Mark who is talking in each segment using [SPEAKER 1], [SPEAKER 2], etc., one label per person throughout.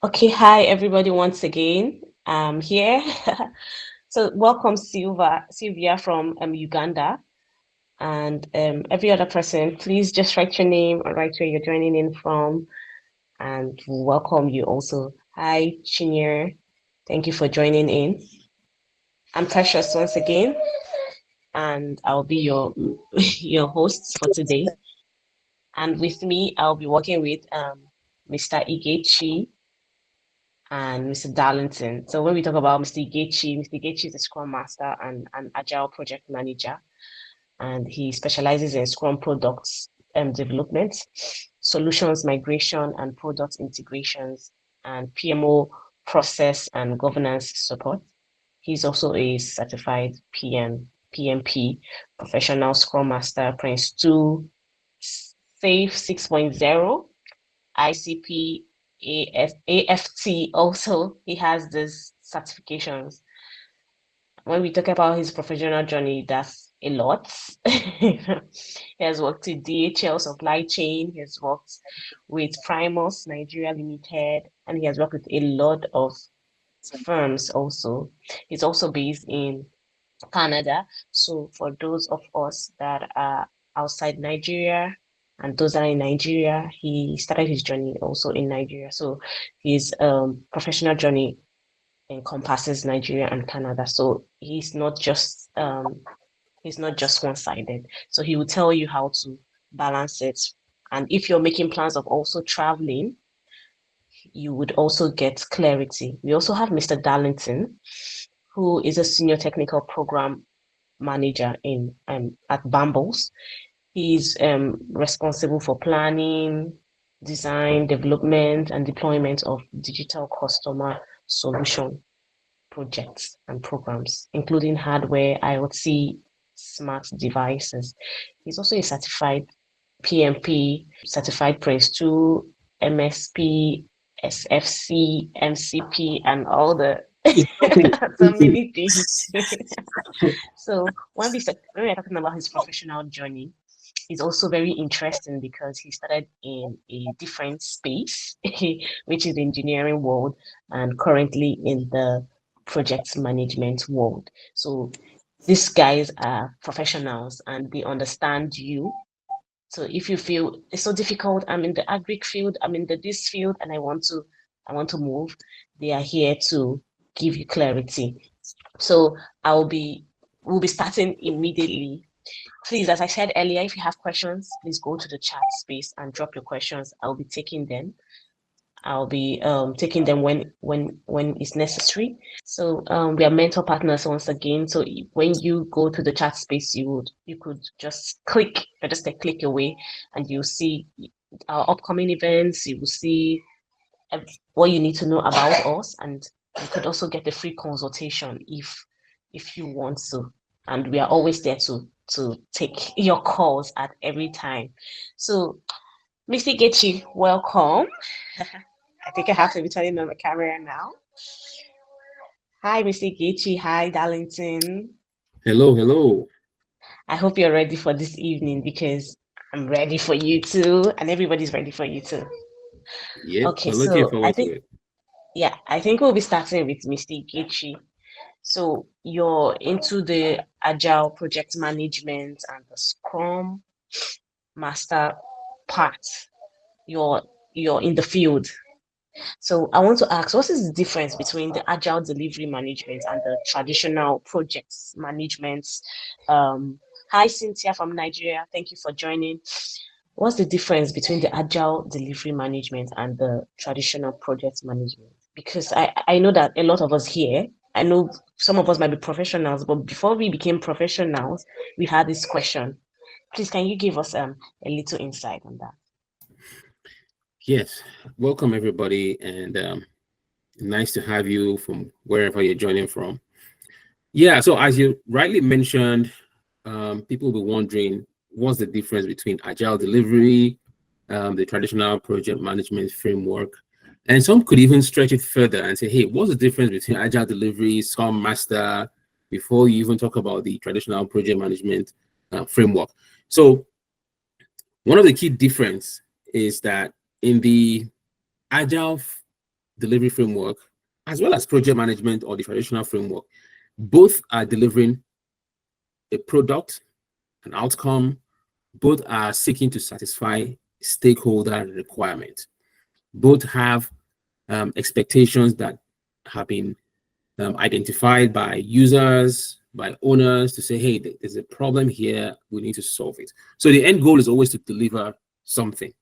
[SPEAKER 1] Okay, hi everybody once again. I'm here. So welcome Sylvia from Uganda, and every other person, please just write your name and write where you're joining in from, and we'll welcome you also. Hi Chinyere, thank you for joining in. I'm Precious once again, and I'll be your your host for today. And with me, I'll be working with Mr. Igechi and Mr. Darlington. So when we talk about Mr. Igechi is a Scrum Master and an Agile Project Manager, and he specializes in Scrum products development, solutions migration, and product integrations, and PMO process and governance support. He's also a certified PMP, professional Scrum Master, Prince 2, SAFe 6.0, ICP, AFT also. He has these certifications. When we talk about his professional journey, that's a lot. He has worked with DHL Supply Chain, he has worked with Primus Nigeria Limited, and he has worked with a lot of firms also. He's also based in Canada. So for those of us that are outside Nigeria and those that are in Nigeria, he started his journey also in Nigeria. So his professional journey encompasses Nigeria and Canada. So he's not just one-sided. So he will tell you how to balance it. And if you're making plans of also traveling, you would also get clarity. We also have Mr. Darlington, who is a senior technical program manager in at Bambles. He's responsible for planning, design, development, and deployment of digital customer solution projects and programs, including hardware, IoT, smart devices. He's also a certified PMP, certified Prince 2, MSP, SFC, MCP, and all the so many things. So when we're talking about his professional journey, it's also very interesting because he started in a different space, which is the engineering world, and currently in the project management world. So these guys are professionals and they understand you. So if you feel it's so difficult, I'm in the agric field, I'm in the this field, and I want to move, they are here to give you clarity. So I'll be we'll be starting immediately. Please, as I said earlier, if you have questions, please go to the chat space and drop your questions. I'll be taking them. I'll be taking them when it's necessary. So we are mentor partners once again. So when you go to the chat space, you could just click, just a click away, and you'll see our upcoming events. You will see what you need to know about us, and you could also get a free consultation if you want to. And we are always there to take your calls at every time. So, Mr. Getchi, welcome. I think I have to be turning on the camera now. Hi, Mr. Getchi. Hi, Darlington.
[SPEAKER 2] Hello, hello.
[SPEAKER 1] I hope you're ready for this evening because I'm ready for you too, and everybody's ready for you too.
[SPEAKER 2] Yep,
[SPEAKER 1] Okay,
[SPEAKER 2] we're looking
[SPEAKER 1] so I
[SPEAKER 2] forward to
[SPEAKER 1] think
[SPEAKER 2] it.
[SPEAKER 1] yeah, I think we'll be starting with Mr. Getchi. So you're into the agile project management and the Scrum master part. You're you're in the field. So I want to ask, what is the difference between the agile delivery management and the traditional projects management? Hi, Cynthia from Nigeria. Thank you for joining. What's the difference between the agile delivery management and the traditional project management? Because I know that a lot of us here, I know some of us might be professionals, but before we became professionals, we had this question. Please, can you give us a little insight on that?
[SPEAKER 2] Yes, welcome everybody, and nice to have you from wherever you're joining from. Yeah, so as you rightly mentioned, people will be wondering what's the difference between agile delivery, the traditional project management framework, and some could even stretch it further and say, hey, what's the difference between agile delivery, Scrum Master, before you even talk about the traditional project management framework? So one of the key difference is that in the agile delivery framework, as well as project management or the traditional framework, both are delivering a product, an outcome, both are seeking to satisfy stakeholder requirements. Both have expectations that have been identified by users, by owners to say, hey, there's a problem here, we need to solve it. So the end goal is always to deliver something.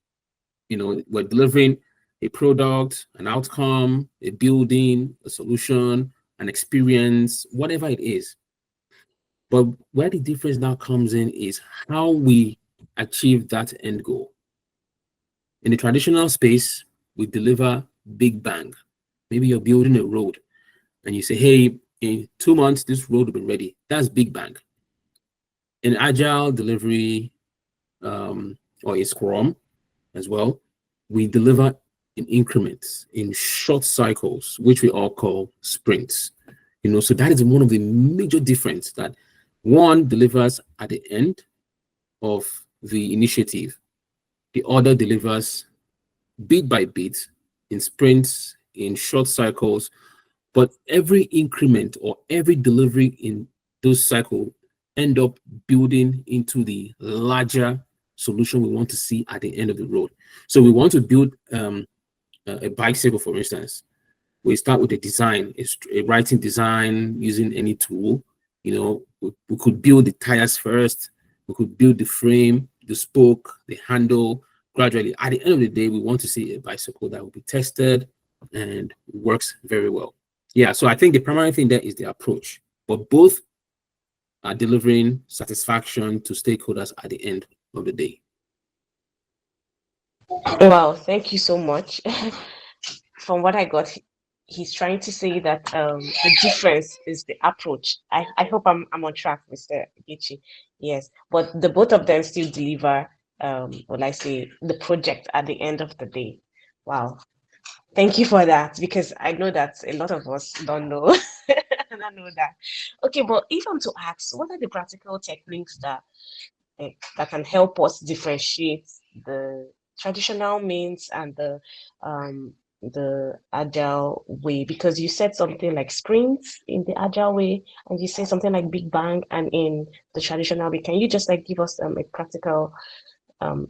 [SPEAKER 2] We're delivering a product, an outcome, a building, a solution, an experience, whatever it is. But where the difference now comes in is how we achieve that end goal. In the traditional space, we deliver big bang. Maybe you're building a road and you say, hey, in 2 months, this road will be ready. That's big bang. In Agile Delivery or in Scrum as well, we deliver in increments, in short cycles, which we all call sprints. So that is one of the major difference, that one delivers at the end of the initiative. The other delivers bit by bit in sprints, in short cycles, but every increment or every delivery in those cycles end up building into the larger solution we want to see at the end of the road. So we want to build a bicycle, for instance. We start with a design, a writing design using any tool. We could build the tires first. We could build the frame, the spoke, the handle. Gradually, at the end of the day, we want to see a bicycle that will be tested and works very well. Yeah, so I think the primary thing there is the approach, but both are delivering satisfaction to stakeholders at the end of the day.
[SPEAKER 1] Wow, thank you so much. From what I got, he's trying to say that the difference is the approach. I hope I'm on track, Mr. Gichi. Yes, but the both of them still deliver what I say, the project at the end of the day. Wow. Thank you for that, because I know that a lot of us don't know. I don't know that. Okay, but if I'm to ask, what are the practical techniques that can help us differentiate the traditional means and the agile way? Because you said something like sprints in the agile way, and you say something like big bang and in the traditional way. Can you just like give us a practical um,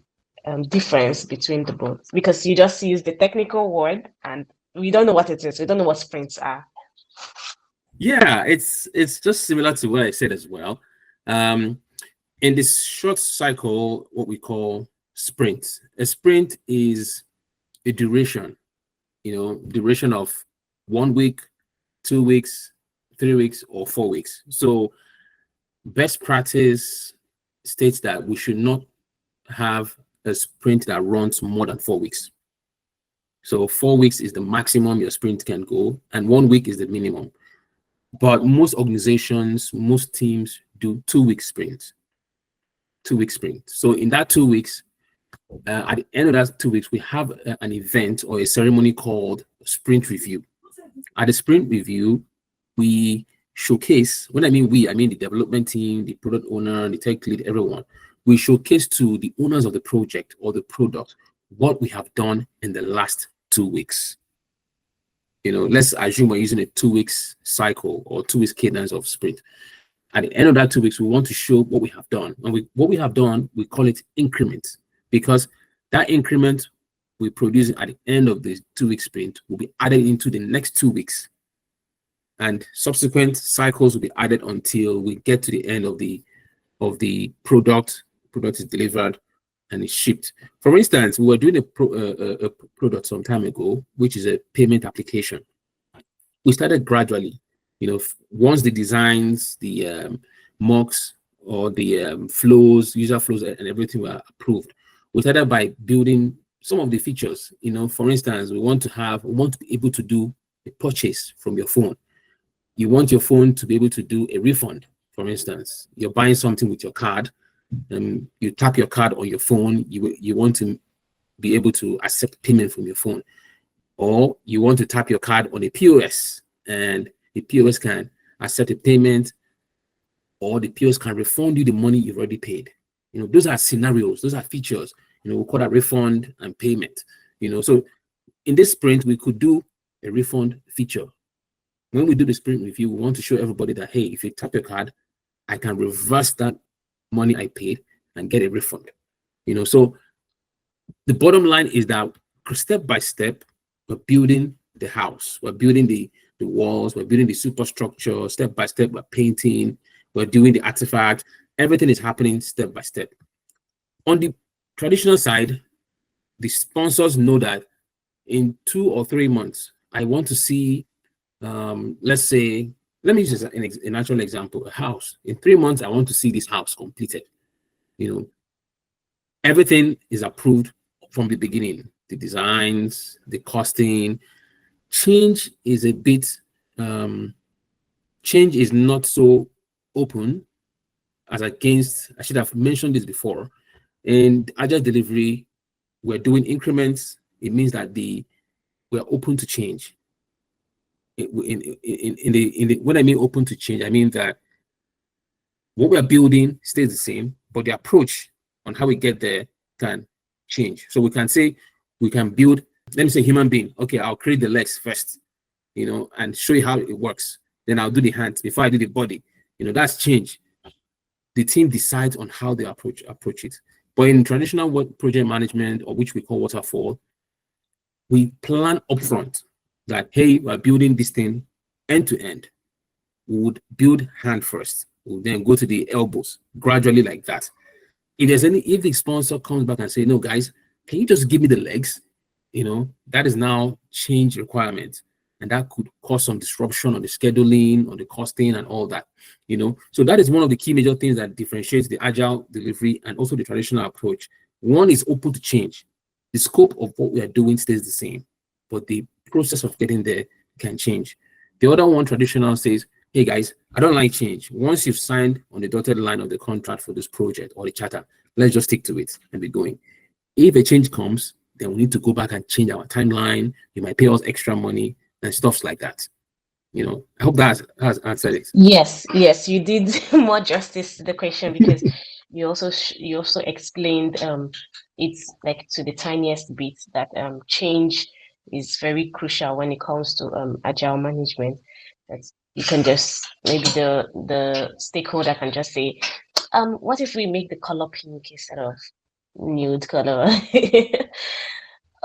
[SPEAKER 1] difference between the both? Because you just use the technical word and we don't know what it is. We don't know what sprints are.
[SPEAKER 2] Yeah, it's just similar to what I said as well. In this short cycle, what we call sprints. A sprint is a duration, duration of 1 week, 2 weeks, 3 weeks, or 4 weeks. So best practice states that we should not have a sprint that runs more than 4 weeks. So 4 weeks is the maximum your sprint can go, and 1 week is the minimum. But most organizations, most teams do 2 week sprints. 2 week sprint. So in that 2 weeks, at the end of that 2 weeks, we have an event or a ceremony called sprint review. At the sprint review, we showcase, when I mean we, I mean the development team, the product owner, the tech lead, everyone. We showcase to the owners of the project or the product what we have done in the last 2 weeks. Let's assume we're using a 2 weeks cycle or 2 weeks cadence of sprint. At the end of that 2 weeks, we want to show what we have done. And what we have done, we call it increments, because that increment we produce at the end of the 2 week sprint will be added into the next 2 weeks. And subsequent cycles will be added until we get to the end of the product. Product is delivered and is shipped. For instance, we were doing a product some time ago, which is a payment application. We started gradually. Once the designs, the mocks, or the flows, user flows, and everything were approved, we started by building some of the features. For instance, we want to be able to do a purchase from your phone. You want your phone to be able to do a refund. For instance, you're buying something with your card, and you tap your card on your phone. You want to be able to accept payment from your phone, or you want to tap your card on a POS, and the POS can accept a payment, or the POS can refund you the money you've already paid. Those are scenarios, those are features. We call that refund and payment. So in this sprint, we could do a refund feature. When we do the sprint review, we want to show everybody that, hey, if you tap your card, I can reverse that money I paid and get a refund. So the bottom line is that step by step, we're building the house, we're building the walls, we're building the superstructure. Step by step, we're painting, we're doing the artifact. Everything is happening step by step. On the traditional side, the sponsors know that in 2 or 3 months, I want to see, let's say, let me use an actual example, a house. In 3 months, I want to see this house completed. Everything is approved from the beginning. The designs, the costing. Change is a bit, change is not so open as against, I should have mentioned this before. In Agile Delivery, we're doing increments. It means that we're open to change. When I mean open to change, I mean that what we're building stays the same, but the approach on how we get there can change. So we can say we can build, let me say human being. Okay, I'll create the legs first, and show you how it works. Then I'll do the hands before I do the body. That's change. The team decides on how they approach it. But in traditional project management, or which we call waterfall, we plan upfront that, hey, we're building this thing end to end. We would build hand first. We'll then go to the elbows gradually like that. If the sponsor comes back and say, no, guys, can you just give me the legs? That is now change requirement. And that could cause some disruption on the scheduling, on the costing, and all that. So that is one of the key major things that differentiates the Agile Delivery and also the traditional approach. One is open to change. The scope of what we are doing stays the same, but the process of getting there can change. The other one, traditional, says, hey guys, I don't like change. Once you've signed on the dotted line of the contract for this project or the charter, let's just stick to it and be going. If a change comes, then we need to go back and change our timeline. You might pay us extra money and stuff like that. I hope that has answered it.
[SPEAKER 1] Yes, you did more justice to the question, because you also explained it's like to the tiniest bit that change is very crucial when it comes to agile management. That you can just, maybe the stakeholder can just say, what if we make the color pink instead of nude color?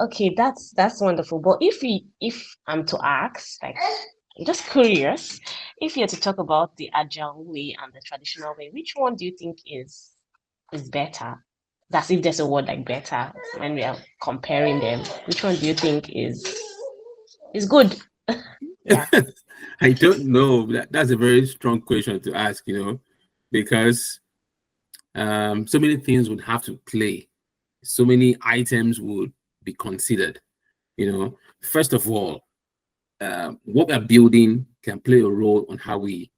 [SPEAKER 1] Okay, that's wonderful. But if I'm to ask, like, I'm just curious, if you're to talk about the agile way and the traditional way, which one do you think is better? That's if there's a word like better when we are comparing them. Which one do you think is good? Yeah.
[SPEAKER 2] I don't know. That's a very strong question to ask, because so many things would have to play. So many items would be considered. First of all, what we're building can play a role on how we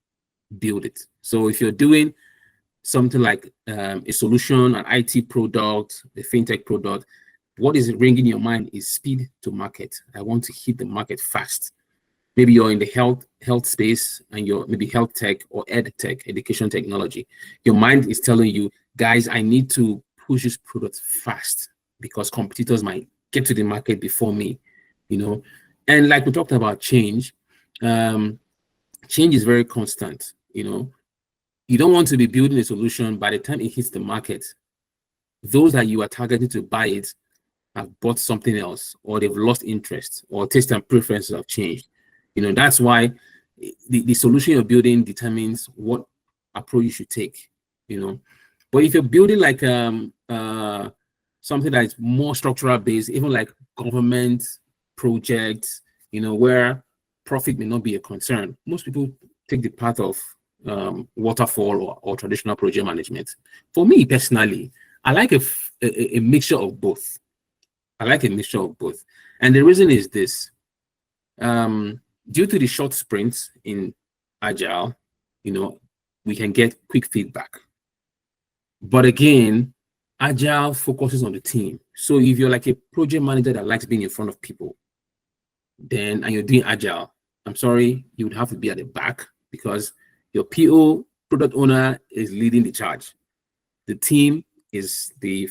[SPEAKER 2] build it. So if you're doing something like a solution, an IT product, a fintech product, what is ringing in your mind is speed to market. I want to hit the market fast. Maybe you're in the health space and you're maybe health tech or ed tech, education technology. Your mind is telling you, guys, I need to push this product fast because competitors might get to the market before me, And like we talked about change is very constant, You don't want to be building a solution by the time it hits the market. Those that you are targeting to buy it have bought something else, or they've lost interest, or taste and preferences have changed. That's why the solution you're building determines what approach you should take, But if you're building like something that is more structural based, even like government projects, where profit may not be a concern, most people take the path of waterfall or traditional project management. For me personally, I like a mixture of both. And the reason is this. Due to the short sprints in Agile, we can get quick feedback. But again, Agile focuses on the team. So if you're like a project manager that likes being in front of people, and you're doing Agile, I'm sorry, you would have to be at the back because your PO, product owner, is leading the charge. The team is the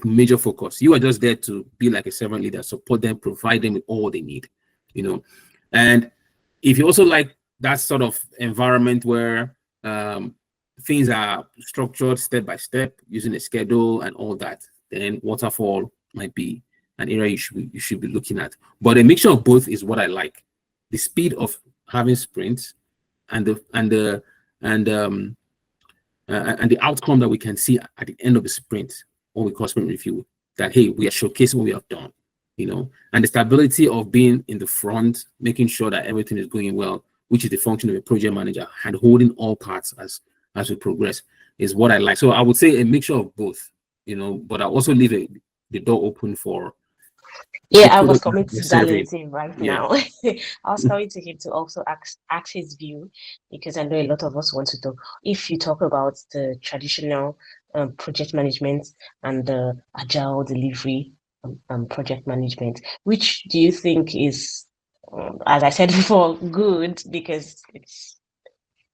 [SPEAKER 2] major focus. You are just there to be like a servant leader, support them, provide them with all they need, And if you also like that sort of environment where um, things are structured step by step using a schedule and all that, then waterfall might be an area you should be looking at. But a mixture of both is what I like. The speed of having sprints and the outcome that we can see at the end of the sprint, what we call sprint review, that hey, we are showcasing what we have done, and the stability of being in the front, making sure that everything is going well, which is the function of a project manager, and holding all parts as we progress, is what I like. So I would say a mixture of both, but I also leave the door open for
[SPEAKER 1] Yeah,
[SPEAKER 2] the
[SPEAKER 1] I was
[SPEAKER 2] product
[SPEAKER 1] coming
[SPEAKER 2] we're
[SPEAKER 1] to
[SPEAKER 2] serving.
[SPEAKER 1] Darlington right
[SPEAKER 2] Yeah.
[SPEAKER 1] now. I was coming to him to also ask his view because I know a lot of us want to talk. If you talk about the traditional project management and the agile delivery project management, which do you think is, as I said before, good because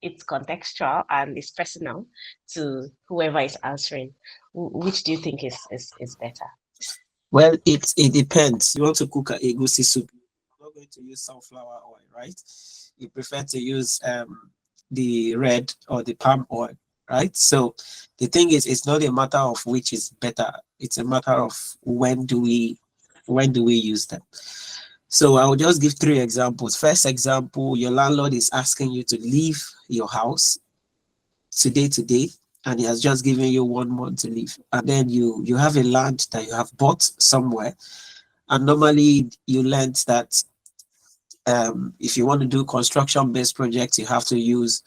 [SPEAKER 1] it's contextual and it's personal to whoever is answering. Which do you think is better?
[SPEAKER 3] Well, it depends. You want to cook a egusi soup, you're not going to use sunflower oil, right? You prefer to use the red or the palm oil, right? So the thing is, it's not a matter of which is better. It's a matter of when do we use them. So I will just give three examples. First example, your landlord is asking you to leave your house today, and he has just given you 1 month to leave. And then you have a land that you have bought somewhere, and normally you learned that if you want to do construction-based projects, you have to use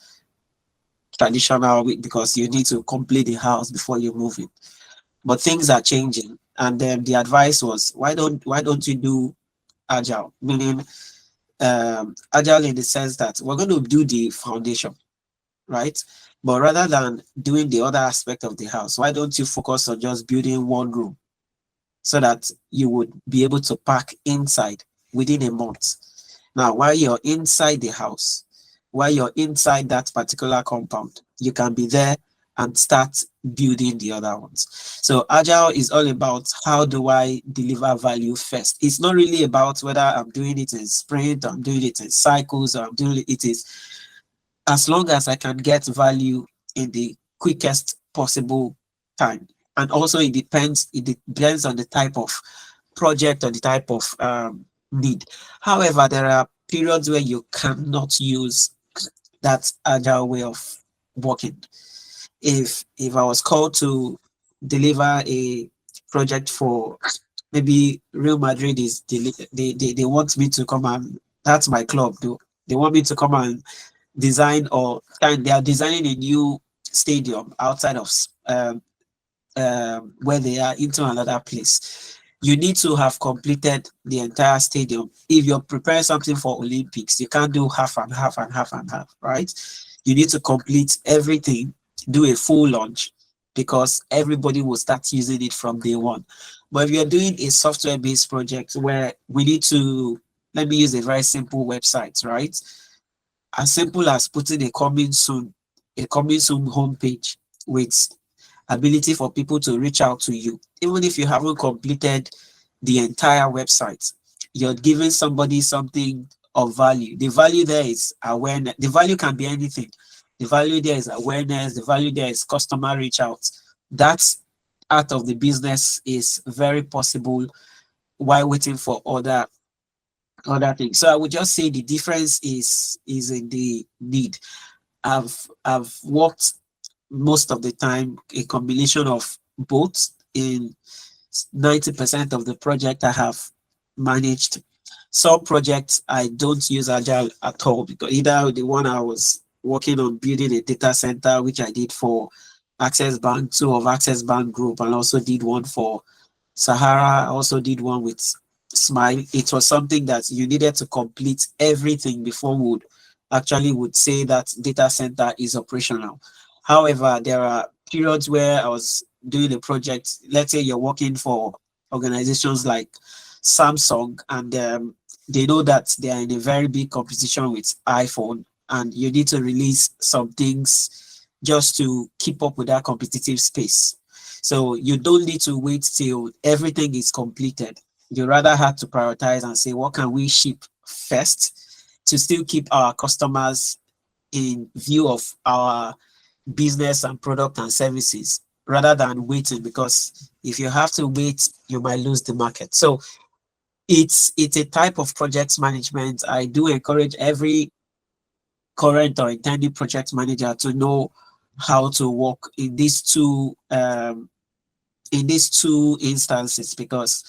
[SPEAKER 3] traditional because you need to complete the house before you move in. But things are changing, and then the advice was, why don't you do agile? Meaning agile in the sense that we're going to do the foundation, right? But rather than doing the other aspect of the house, why don't you focus on just building one room so that you would be able to pack inside within a month? Now, while you're inside the house, while you're inside that particular compound, you can be there and start building the other ones. So agile is all about how do I deliver value first. It's not really about whether I'm doing it in sprint, or I'm doing it in cycles, or I'm doing it is as long as I can get value in the quickest possible time. And also it depends on the type of project or the type of need. However, there are periods where you cannot use that agile way of working. If I was called to deliver a project for maybe Real Madrid they want me to come, and that's my club though. They want me to come and design, and they are designing a new stadium outside of where they are into another place. You need to have completed the entire stadium. If you're preparing something for Olympics, you can't do half and half and half and half, right? You need to complete everything, do a full launch, because everybody will start using it from day one. But if you're doing a software-based project where we need to, let me use a very simple website, right? As simple as putting a coming soon homepage with ability for people to reach out to you. Even if you haven't completed the entire website, you're giving somebody something of value. The value there is awareness. The value can be anything. The value there is awareness. The value there is customer reach out. That's out of the business is very possible while waiting for other things. So I would just say the difference is in the need. I've worked most of the time a combination of both. In 90% of the project I have managed. Some projects I don't use agile at all, because either the one I was working on building a data center, which I did for Access Bank, two of Access Bank Group, and also did one for Sahara. I also did one with Smile. It was something that you needed to complete everything before would say that data center is operational. However, there are periods where I was doing a project. Let's say you're working for organizations like Samsung, and they know that they are in a very big competition with iPhone, and you need to release some things just to keep up with that competitive space. So you don't need to wait till everything is completed. You rather have to prioritize and say, what can we ship first? to still keep our customers in view of our business and product and services rather than waiting, because if you have to wait, you might lose the market. So it's a type of project management. I do encourage every current or intending project manager to know how to work in these two instances, because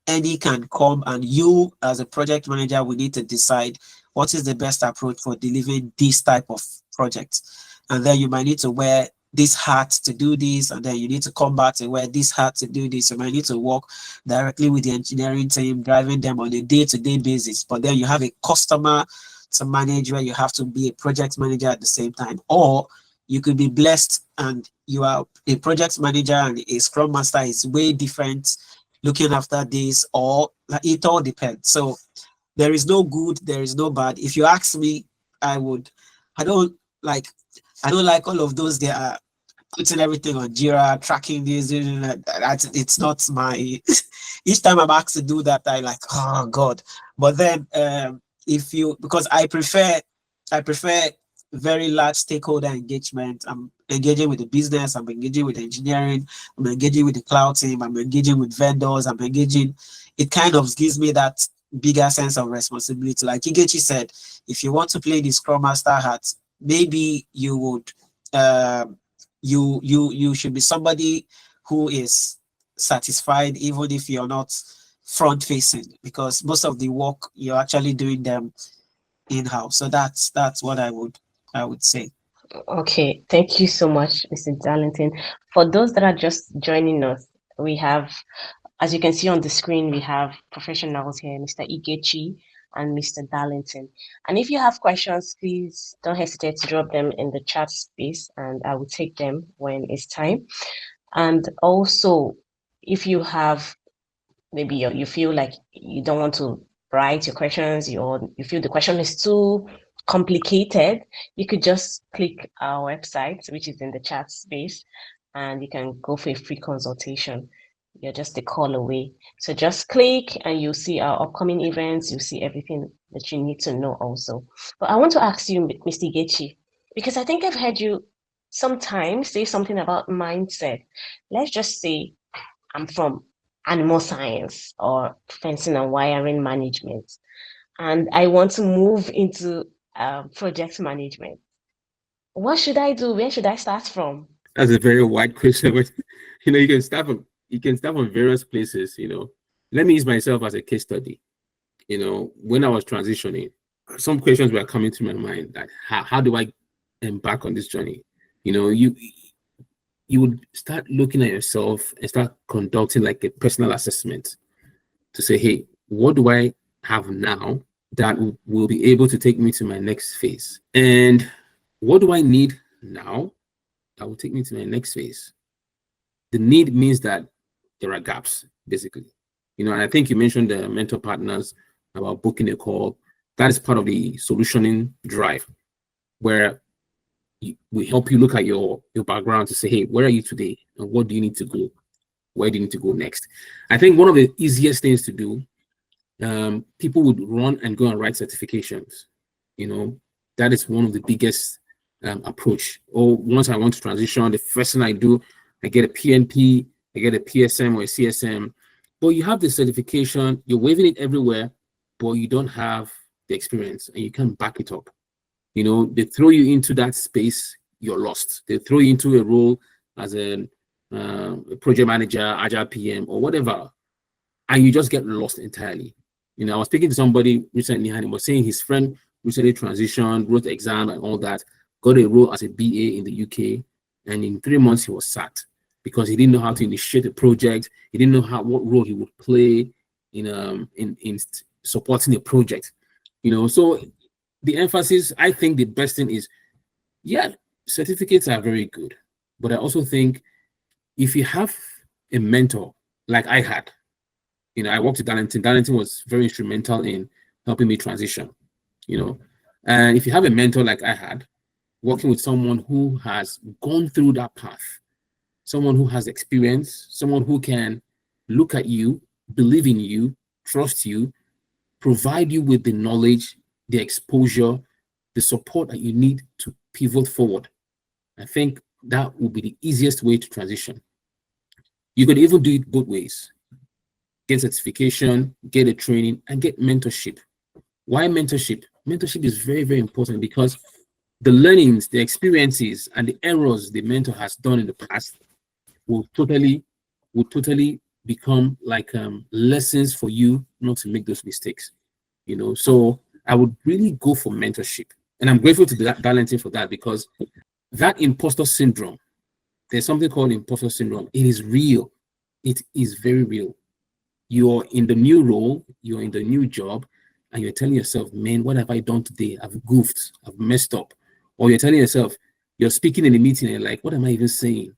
[SPEAKER 3] any can come, and you as a project manager will need to decide what is the best approach for delivering this type of project. And then you might need to wear this hat to do this, and then you need to come back and wear this hat to do this. You might need to work directly with the engineering team, driving them on a day-to-day basis. But then you have a customer to manage where you have to be a project manager at the same time. Or you could be blessed and you are a project manager and a scrum master is way different, looking after this, or it all depends. So there is no good, there is no bad. If you ask me, I would, I don't like, I don't like all of those. They are putting everything on Jira, tracking this, doing that. It's not my. Each time I'm asked to do that, I like, oh God. But then, if you, because I prefer very large stakeholder engagement. I'm engaging with the business. I'm engaging with engineering. I'm engaging with the cloud team. I'm engaging with vendors. I'm engaging. It kind of gives me that bigger sense of responsibility. Like Igechi said, if you want to play the Scrum Master hat, maybe you would. You should be somebody who is satisfied even if you're not front facing, because most of the work you're actually doing them in-house. So that's what I would say.
[SPEAKER 1] Okay, thank you so much, Mr. Darlington. For those that are just joining us, we have, as you can see on the screen, we have professionals here, Mr. Igechi and Mr. Darlington. And if you have questions, please don't hesitate to drop them in the chat space and I will take them when it's time. And also, if you have maybe you feel like you don't want to write your questions, you feel the question is too complicated, you could just click our website, which is in the chat space, and you can go for a free consultation. You're just a call away. So just click and you'll see our upcoming events. You'll see everything that you need to know also. But I want to ask you, Mr. Gechi, because I think I've heard you sometimes say something about mindset. Let's just say I'm from animal science or fencing and wiring management, and I want to move into project management. What should I do? Where should I start from?
[SPEAKER 2] That's a very wide question. But you can start from various places. Let me use myself as a case study. When I was transitioning, some questions were coming to my mind, that how do I embark on this journey? You would start looking at yourself and start conducting like a personal assessment to say, hey, what do I have now that will be able to take me to my next phase? And what do I need now that will take me to my next phase? The need means that there are gaps, basically. And I think you mentioned the mentor partners about booking a call. That is part of the solutioning drive, where we help you look at your background to say, hey, where are you today? And what do you need to go? Where do you need to go next? I think one of the easiest things to do, people would run and go and write certifications. That is one of the biggest approach. Or once I want to transition, the first thing I do, I get a PNP, I get a PSM or a CSM. But you have the certification, you're waving it everywhere, but you don't have the experience and you can't back it up. They throw you into that space, you're lost. They throw you into a role as a project manager, Agile PM, or whatever, and you just get lost entirely. I was speaking to somebody recently, and he was saying his friend recently transitioned, wrote the exam and all that, got a role as a BA in the UK, and in 3 months he was sacked because he didn't know how to initiate a project. He didn't know what role he would play in supporting a project. So the emphasis, I think the best thing is, yeah, certificates are very good. But I also think if you have a mentor like I had, I worked with Darlington. Darlington was very instrumental in helping me transition, and if you have a mentor like I had, working with someone who has gone through that path, someone who has experience, someone who can look at you, believe in you, trust you, provide you with the knowledge the exposure, the support that you need to pivot forward. I think that would be the easiest way to transition. You could even do it both ways: get certification, get a training, and get mentorship. Why mentorship? Mentorship is very, very important because the learnings, the experiences, and the errors the mentor has done in the past will totally become like lessons for you not to make those mistakes. So I would really go for mentorship, and I'm grateful to Darlington for that, because that imposter syndrome, there's something called imposter syndrome. It is real. It is very real. You're in the new role, you're in the new job, and you're telling yourself, man, what have I done today? I've goofed, I've messed up. Or you're telling yourself, you're speaking in a meeting and like, what am I even saying?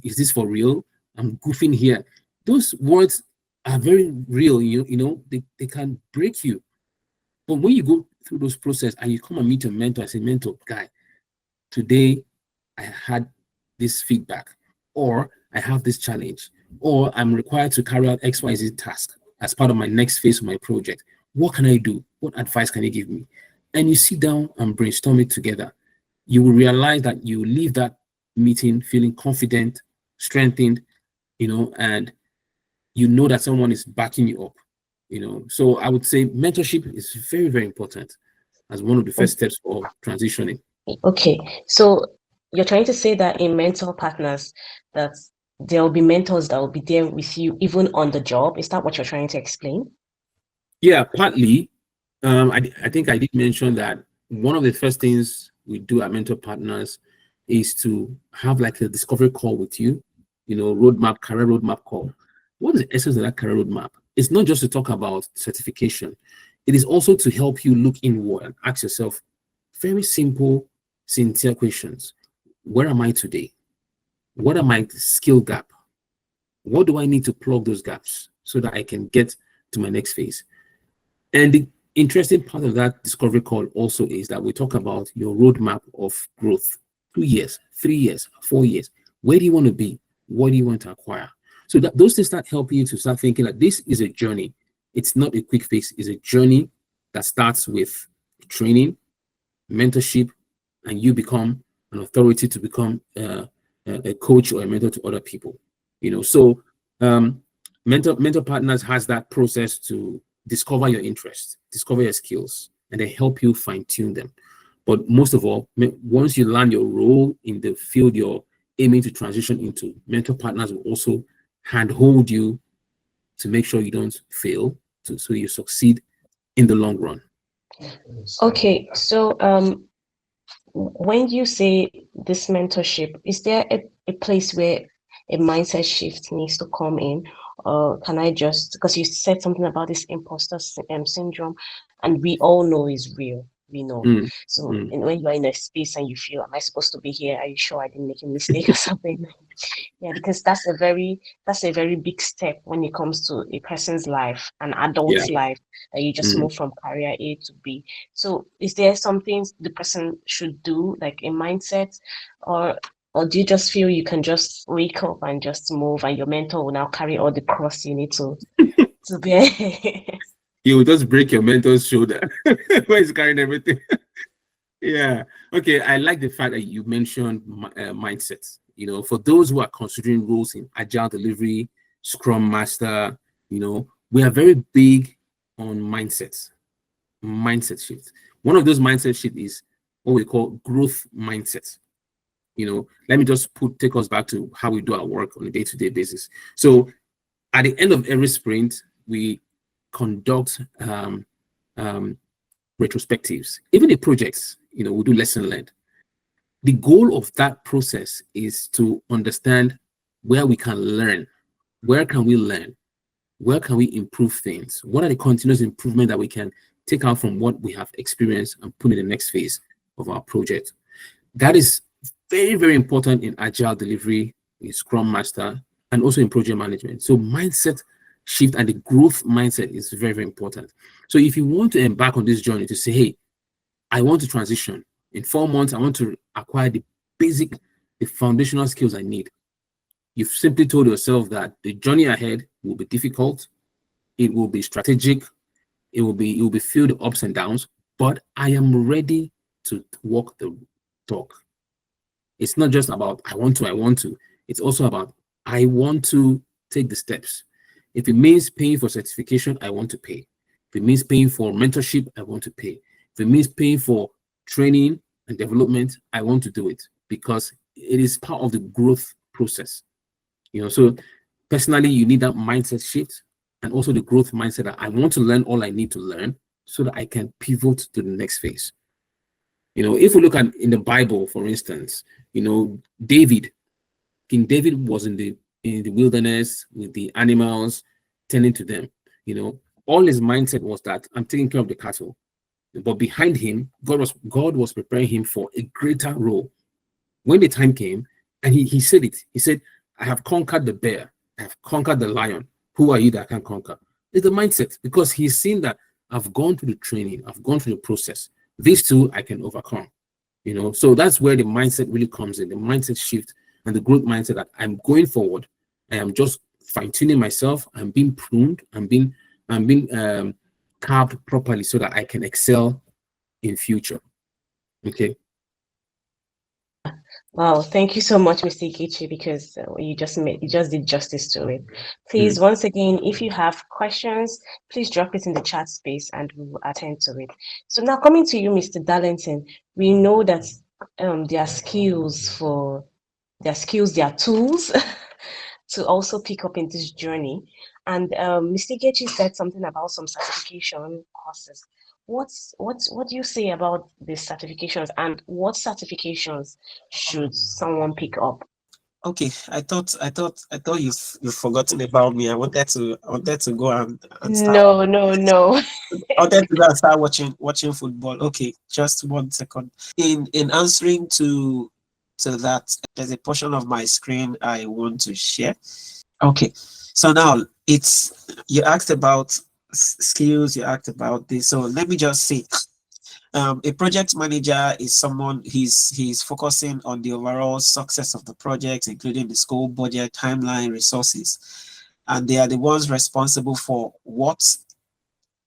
[SPEAKER 2] Is this for real? I'm goofing here. Those words are very real. They can break you. But when you go through those process and you come and meet your mentor and say, mentor, guy, today I had this feedback, or I have this challenge, or I'm required to carry out XYZ task as part of my next phase of my project. What can I do? What advice can you give me? And you sit down and brainstorm it together. You will realize that you leave that meeting feeling confident, strengthened, and you know that someone is backing you up. So I would say mentorship is very, very important as one of the first steps for transitioning.
[SPEAKER 1] Okay, so you're trying to say that in mentor partners, that there will be mentors that will be there with you even on the job. Is that what you're trying to explain?
[SPEAKER 2] Yeah, partly. I think I did mention that one of the first things we do at Mentor Partners is to have like a discovery call with you, career roadmap call. What is the essence of that career roadmap? It's not just to talk about certification. It is also to help you look inward and ask yourself very simple, sincere questions. Where am I today? What are my skill gap? What do I need to plug those gaps so that I can get to my next phase? And the interesting part of that discovery call also is that we talk about your roadmap of growth: 2 years, 3 years, 4 years. Where do you want to be? What do you want to acquire? So that those things start helping you to start thinking that this is a journey. It's not a quick fix. It's a journey that starts with training, mentorship, and you become an authority to become a coach or a mentor to other people. So mentor partners has that process to discover your interests, discover your skills, and they help you fine-tune them. But most of all, once you learn your role in the field you're aiming to transition into, mentor partners will also handhold you to make sure you don't fail, so you succeed in the long run.
[SPEAKER 1] Okay, so when you say this mentorship, is there a place where a mindset shift needs to come in? Or can I just, because you said something about this imposter syndrome, and we all know is real. We know. So when you're in a space and you feel, am I supposed to be here? Are you sure I didn't make a mistake or something? Yeah, because that's a very big step when it comes to a person's life, an adult's life, that you just move from career A to B. So is there something the person should do, like a mindset, or do you just feel you can just wake up and just move, and your mentor will now carry all the cross you need to bear?
[SPEAKER 2] You will just break your mentor's shoulder when he's carrying everything. Yeah. Okay. I like the fact that you mentioned mindsets. For those who are considering roles in Agile Delivery, Scrum Master, we are very big on mindset shift. One of those mindset shifts is what we call growth mindset. Let me just take us back to how we do our work on a day-to-day basis. So at the end of every sprint, we conduct retrospectives. Even in projects, we do lesson learned. The goal of that process is to understand where we can learn. Where can we learn? Where can we improve things? What are the continuous improvement that we can take out from what we have experienced and put in the next phase of our project? That is very, very important in Agile Delivery, in Scrum Master, and also in project management. So mindset shift and the growth mindset is very, very important. So if you want to embark on this journey to say, hey, I want to transition in 4 months, I want to acquire the foundational skills I need. You've simply told yourself that the journey ahead will be difficult. It will be strategic. It will be filled with ups and downs. but I am ready to walk the talk. It's not just about I want to. It's also about I want to take the steps. If it means paying for certification, I want to pay. If it means paying for mentorship, I want to pay. If it means paying for training and development, I want to do it because it is part of the growth process. So personally, you need that mindset shift and also the growth mindset that I want to learn all I need to learn so that I can pivot to the next phase. If we look at in the Bible, for instance, David, King David was in the wilderness with the animals, tending to them. All his mindset was that I'm taking care of the cattle. But behind him, God was preparing him for a greater role. When the time came, and he said it, he said, I have conquered the bear, I have conquered the lion. Who are you that can conquer? It's the mindset, because he's seen that I've gone through the training, I've gone through the process. These two I can overcome. So that's where the mindset really comes in, the mindset shift and the growth mindset that I'm going forward. I am just fine-tuning myself. I'm being pruned. I'm being carved properly so that I can excel in future. Okay.
[SPEAKER 1] Wow, thank you so much, Mr. Igichi, because you just did justice to it. Please, once again, if you have questions, please drop it in the chat space and we will attend to it. So now coming to you, Mr. Darlington, we know that there are their tools to also pick up in this journey. And Mr. Igichi said something about some certification courses. What do you say about the certifications, and what certifications should someone pick up?
[SPEAKER 3] Okay, I thought you've forgotten about me. I wanted to go and start.
[SPEAKER 1] No.
[SPEAKER 3] I wanted to go and start watching football. Okay, just 1 second. In answering to that, there's a portion of my screen I want to share. Okay, so now it's you asked about skills. You asked about this. So let me just say, a project manager is someone he's focusing on the overall success of the project, including the scope, budget, timeline, resources, and they are the ones responsible for what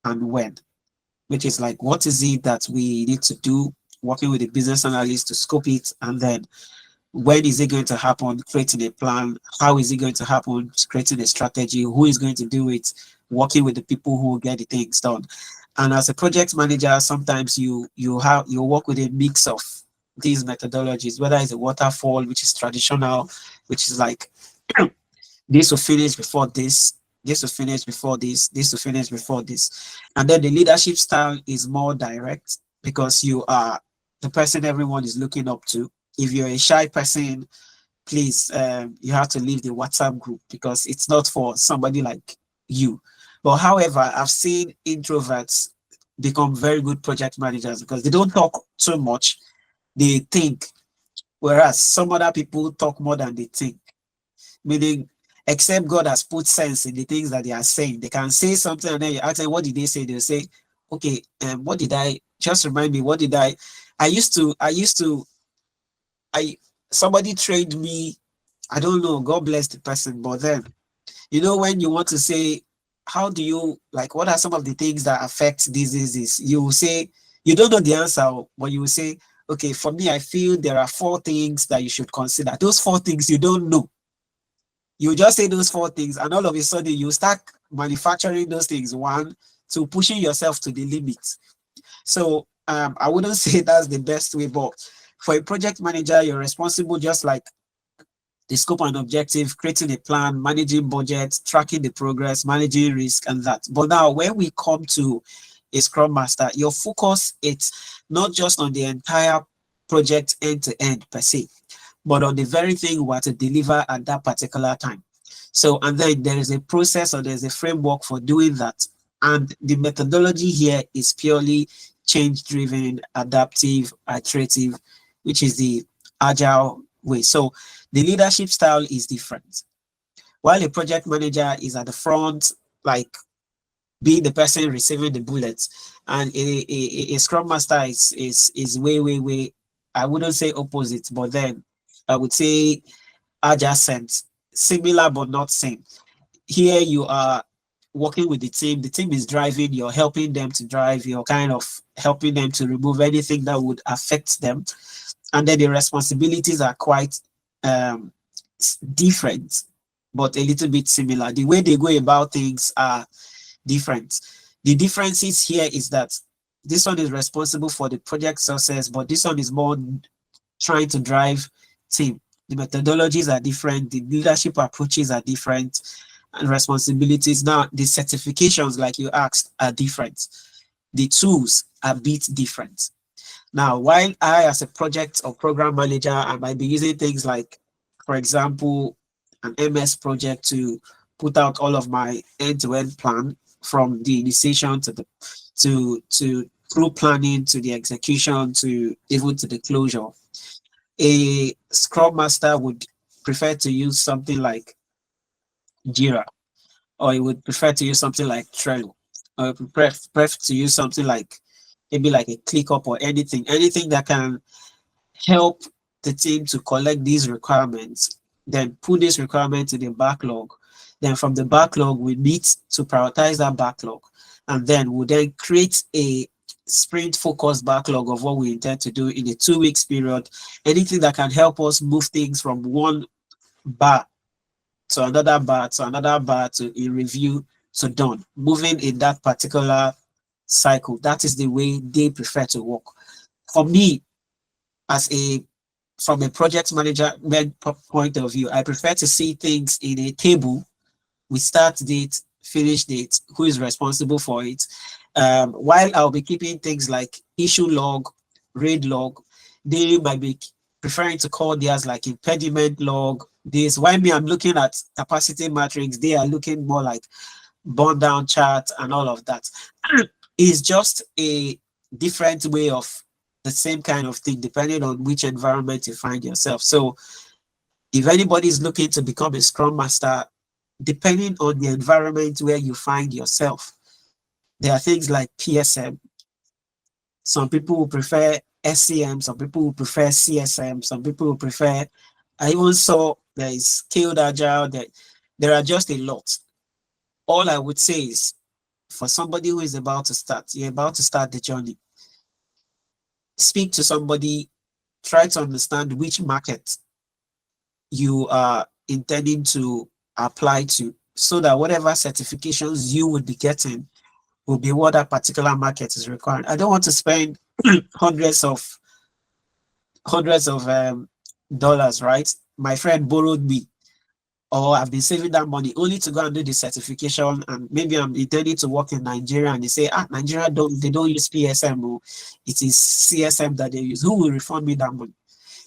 [SPEAKER 3] and when, which is like what is it that we need to do, working with the business analyst to scope it, and then when is it going to happen, creating a plan, how is it going to happen, creating a strategy, who is going to do it, working with the people who will get the things done. And as a project manager, sometimes you work with a mix of these methodologies, whether it's a waterfall, which is traditional, which is like this will finish before this will finish before this will finish before this. And then the leadership style is more direct because you are the person everyone is looking up to. If you're a shy person, please, you have to leave the WhatsApp group because it's not for somebody like you. But however, I've seen introverts become very good project managers because they don't talk too much, they think, whereas some other people talk more than they think. Meaning, except God has put sense in the things that they are saying. They can say something and then you ask them, what did they say? They'll say, okay, what did I just remind me? What did I used to I somebody trained me. I don't know, God bless the person, but then when you want to say, how do you like what are some of the things that affect this? You will say you don't know the answer, but you will say, okay, for me, I feel there are 4 things that you should consider. Those 4 things you don't know. You just say those 4 things, and all of a sudden you start manufacturing those things, one, to pushing yourself to the limit. So I wouldn't say that's the best way, but for a project manager, you're responsible just like the scope and objective, creating a plan, managing budget, tracking the progress, managing risk, and that. But now, when we come to a Scrum Master, your focus it's not just on the entire project end to end per se, but on the very thing we are to deliver at that particular time. So, and then there is a process or there's a framework for doing that. And the methodology here is purely change driven, adaptive, iterative, which is the agile way. So the leadership style is different. While a project manager is at the front, like being the person receiving the bullets, and a scrum master is way, I wouldn't say opposite, but then I would say adjacent, similar but not same. Here you are working with the team is driving, you're helping them to drive, you're kind of helping them to remove anything that would affect them. And then the responsibilities are quite um, different, but a little bit similar. The way they go about things are different. The differences here is that this one is responsible for the project success, but this one is more trying to drive team. The methodologies are different, the leadership approaches are different, and responsibilities. Now, the certifications, like you asked, are different. The tools are a bit different. Now, while I, as a project or program manager, I might be using things like, for example, an MS project to put out all of my end-to-end plan from the initiation to the to through planning to the execution to even to the closure. A Scrum Master would prefer to use something like Jira, or you would prefer to use something like Trello, or you prefer to use something like maybe like a ClickUp or anything that can help the team to collect these requirements, then put this requirement to the backlog. Then from the backlog, we need to prioritize that backlog, and then we then create a sprint focused backlog of what we intend to do in a 2 weeks period. Anything that can help us move things from one bar to another bar to another bar to a review to done, moving in that particular cycle. That is the way they prefer to work. For me, as a from a project management point of view, I prefer to see things in a table with start date, finish date, who is responsible for it. While I'll be keeping things like issue log, raid log, they might be preferring to call theirs like impediment log. This, while me, I'm looking at capacity matrix, they are looking more like burn down chart and all of that. It's just a different way of the same kind of thing, depending on which environment you find yourself. So if anybody is looking to become a Scrum Master, depending on the environment where you find yourself, there are things like PSM. Some people will prefer SCM, some people will prefer CSM, some people will prefer, I even saw there is Scaled Agile, there are just a lot. All I would say is, for somebody who is about to start, you're about to start the journey, speak to somebody, try to understand which market you are intending to apply to, so that whatever certifications you would be getting will be what that particular market is requiring. I don't want to spend hundreds of dollars, right? My friend borrowed me, or I've been saving that money only to go and do the certification, and maybe I'm intending to work in Nigeria, and they say, Nigeria don't use PSM, or it is CSM that they use. Who will refund me that money?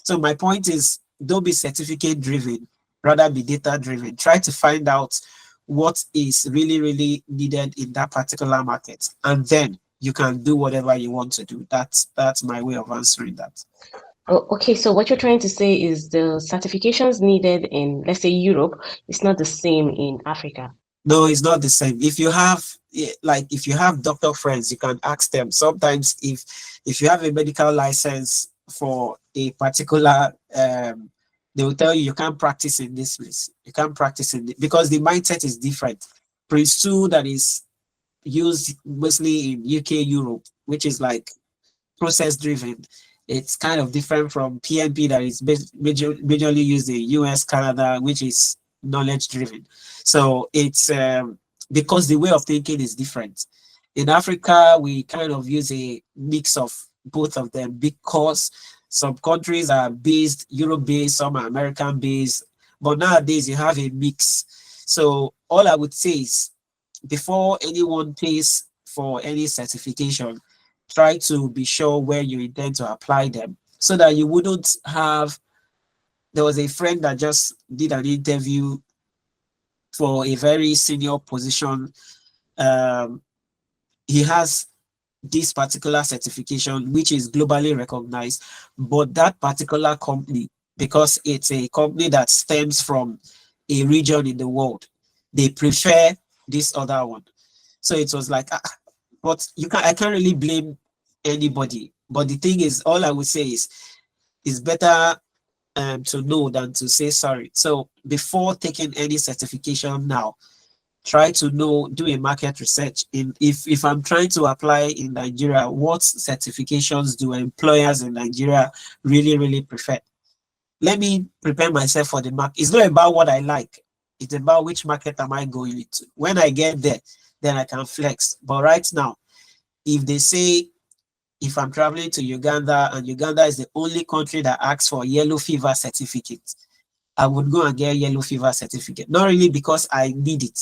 [SPEAKER 3] So my point is, don't be certificate driven, rather be data driven. Try to find out what is really, really needed in that particular market, and then you can do whatever you want to do. That's my way of answering that.
[SPEAKER 1] Oh, okay, so what you're trying to say is the certifications needed in, let's say, Europe, is not the same in Africa.
[SPEAKER 3] No, it's not the same. If you have if you have doctor friends, you can ask them. Sometimes if you have a medical license for a particular they will tell you can't practice in this place. You can't practice because the mindset is different. Prince 2 that is used mostly in UK, Europe, which is like process driven. It's kind of different from PNP that is majorly used in US, Canada, which is knowledge driven. So it's because the way of thinking is different. In Africa, we kind of use a mix of both of them, because some countries are based Europe based, some are American based, but nowadays you have a mix. So all I would say is, before anyone pays for any certification, try to be sure where you intend to apply them, so that you wouldn't have. There was a friend that just did an interview for a very senior position. Um, he has this particular certification, which is globally recognized, but that particular company, because it's a company that stems from a region in the world, they prefer this other one. So it was like, but I can't really blame anybody. But the thing is, all I would say is, it's better to know than to say sorry. So before taking any certification now, try to know, do a market research in if I'm trying to apply in Nigeria, what certifications do employers in Nigeria really prefer? Let me prepare myself for the market. It's not about what I like, it's about which market am I going into. When I get there, then I can flex. But right now, if they say, if I'm traveling to Uganda and Uganda is the only country that asks for yellow fever certificate, I would go and get yellow fever certificate. Not really because I need it,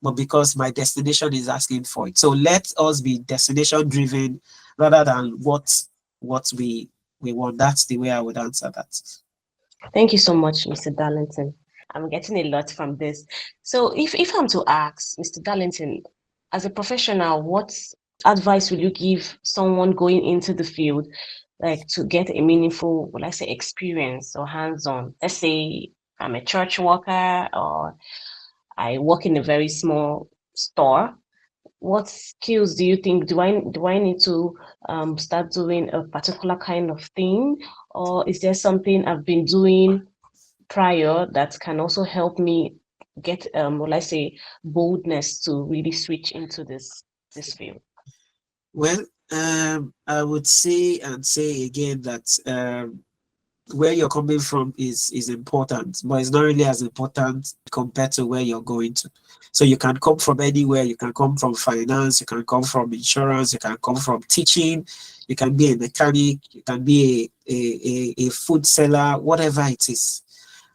[SPEAKER 3] but because my destination is asking for it. So let us be destination driven rather than what we want. That's the way I would answer that.
[SPEAKER 1] Thank you so much, Mr. Darlington. I'm getting a lot from this. So if I'm to ask Mr. Darlington, as a professional, what advice would you give someone going into the field, like to get a meaningful, well, I say experience or hands-on? Let's say I'm a church worker or I work in a very small store. What skills do you think do I need to start doing a particular kind of thing, or is there something I've been doing prior that can also help me get well, I say boldness to really switch into this field?
[SPEAKER 3] Well, I would say and say again that where you're coming from is important, but it's not really as important compared to where you're going to. So you can come from anywhere. You can come from finance. You can come from insurance. You can come from teaching. You can be a mechanic. You can be a food seller. Whatever it is,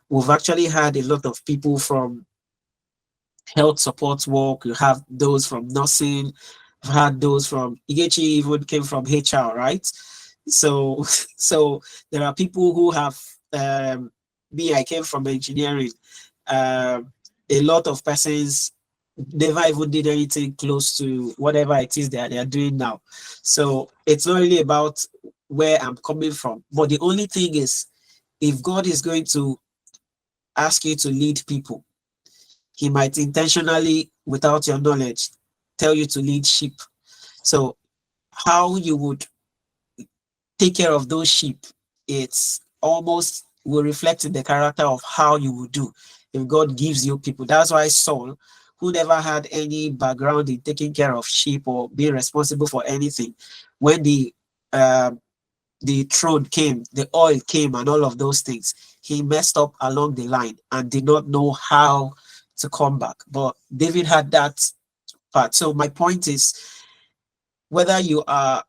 [SPEAKER 3] we've actually had a lot of people from health support work. You have those from nursing. I've had those from Igechi even came from HR, right? So so there are people who have me, I came from engineering. A lot of persons never even did anything close to whatever it is that they are doing now. So it's not really about where I'm coming from. But the only thing is, if God is going to ask you to lead people, he might intentionally, without your knowledge, tell you to lead sheep. So how you would take care of those sheep, it's almost will reflect in the character of how you will do if God gives you people. That's why Saul, who never had any background in taking care of sheep or being responsible for anything, when uh, the throne came, the oil came, and all of those things, he messed up along the line and did not know how to come back. But David had that part. So my point is, whether you are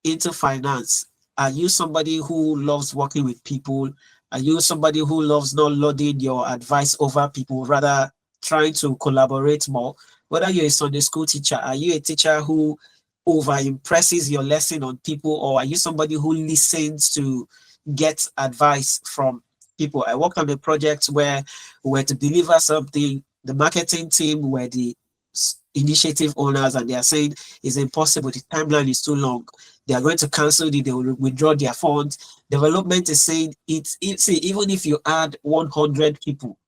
[SPEAKER 3] into finance, are you somebody who loves working with people? Are you somebody who loves not loading your advice over people, rather trying to collaborate more? Whether you're a Sunday school teacher, are you a teacher who over impresses your lesson on people, or are you somebody who listens to get advice from people? I worked on a project where we were to deliver something. The marketing team were the initiative owners, and they are saying it's impossible. The timeline is too long. They are going to cancel it. They will withdraw their funds. Development is saying it's even if you add 100 people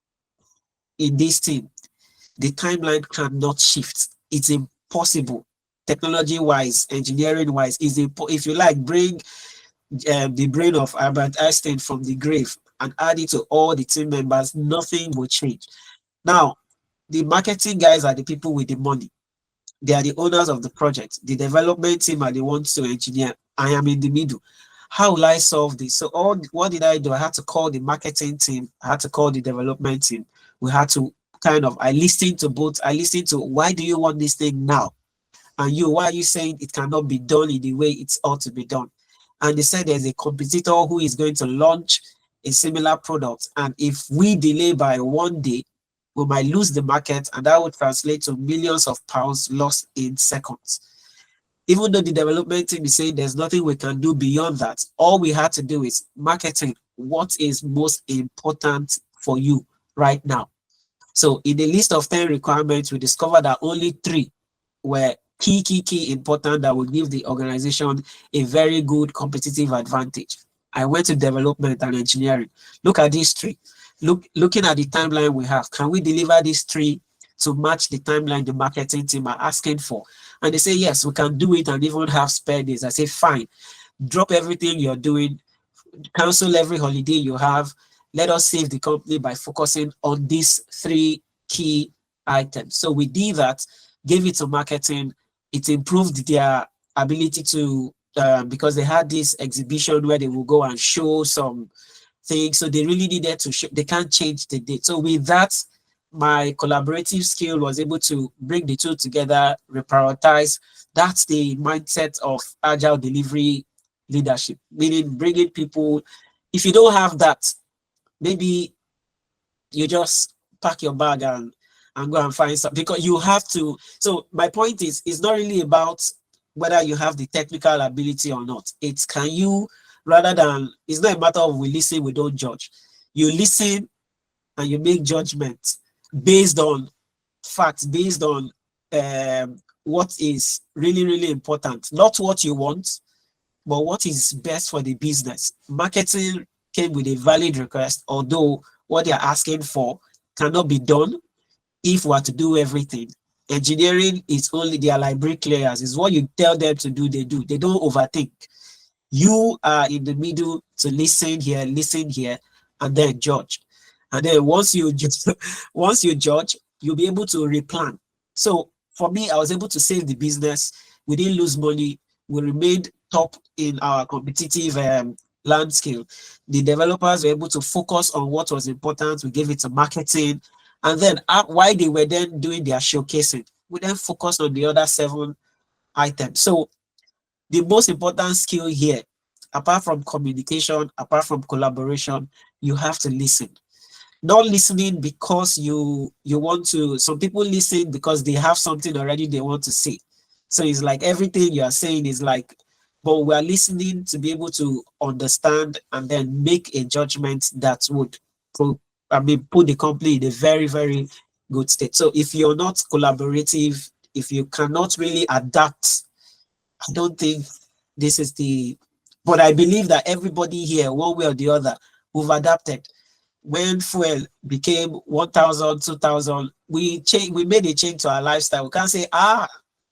[SPEAKER 3] in this team, the timeline cannot shift. It's impossible. Technology wise, engineering wise, is if you like, bring the brain of Albert Einstein from the grave and add it to all the team members, nothing will change. Now, the marketing guys are the people with the money. They are the owners of the project. The development team are the ones to engineer. I am in the middle. How will I solve this? So what did I do? I had to call the marketing team. I had to call the development team. We had to I listened to both. I listened to, why do you want this thing now? And you, why are you saying it cannot be done in the way it's ought to be done? And they said there's a competitor who is going to launch a similar product. And if we delay by 1 day, we might lose the market, and that would translate to millions of pounds lost in seconds. Even though the development team is saying there's nothing we can do beyond that, all we had to do is marketing. What is most important for you right now? So in the list of 10 requirements, we discovered that only 3 were key important that will give the organization a very good competitive advantage. I went to development and engineering. Look at these 3. Looking at the timeline we have, can we deliver these 3 to match the timeline the marketing team are asking for? And they say, yes, we can do it and even have spare days. I say, fine, drop everything you're doing, cancel every holiday you have. Let us save the company by focusing on these 3 key items. So we did that, gave it to marketing. It improved their ability to, because they had this exhibition where they will go and show some things. So they really needed to show, they can't change the date. So with that, my collaborative skill was able to bring the two together, reprioritize. That's the mindset of agile delivery leadership, meaning bringing people. If you don't have that, maybe you just pack your bag and go and find something, because you have to. So my point is, it's not really about whether you have the technical ability or not. It's can you, rather than, it's not a matter of we listen, we don't judge. You listen and you make judgment based on facts, based on what is really, really important, not what you want, but what is best for the business. Marketing came with a valid request, although what they're asking for cannot be done if we are to do everything. Engineering is only, they are like bricklayers. It's what you tell them to do, they do. They don't overthink. You are in the middle to listen here, and then judge. And then once you just once you judge, you'll be able to replan. So for me, I was able to save the business. We didn't lose money. We remained top in our competitive landscape. The developers were able to focus on what was important. We gave it to marketing. And then while they were then doing their showcasing, we then focused on the other 7 items. So the most important skill here, apart from communication, apart from collaboration, you have to listen. Not listening because you want to. Some people listen because they have something already they want to say. So it's like everything you are saying is like, but we are listening to be able to understand and then make a judgment that would put the company in a very, very good state. So if you're not collaborative, if you cannot really adapt, I don't think this is the, but I believe that everybody here, one way or the other, we've adapted. When fuel became 1,000, 2,000, we made a change to our lifestyle. We can't say,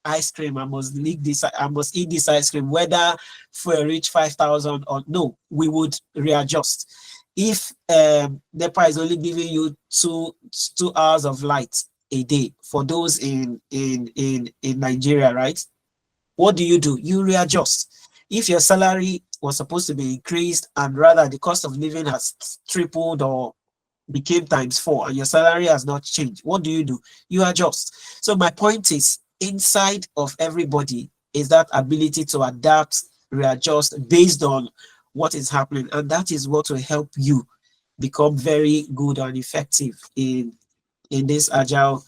[SPEAKER 3] ice cream, I must eat this ice cream, whether fuel reach 5,000 or no, we would readjust. If NEPA is only giving you two hours of light a day for those in Nigeria, right? What do? You readjust. If your salary was supposed to be increased and rather the cost of living has tripled or became times 4 and your salary has not changed, what do? You adjust. So my point is, inside of everybody is that ability to adapt, readjust based on what is happening. And that is what will help you become very good and effective in this agile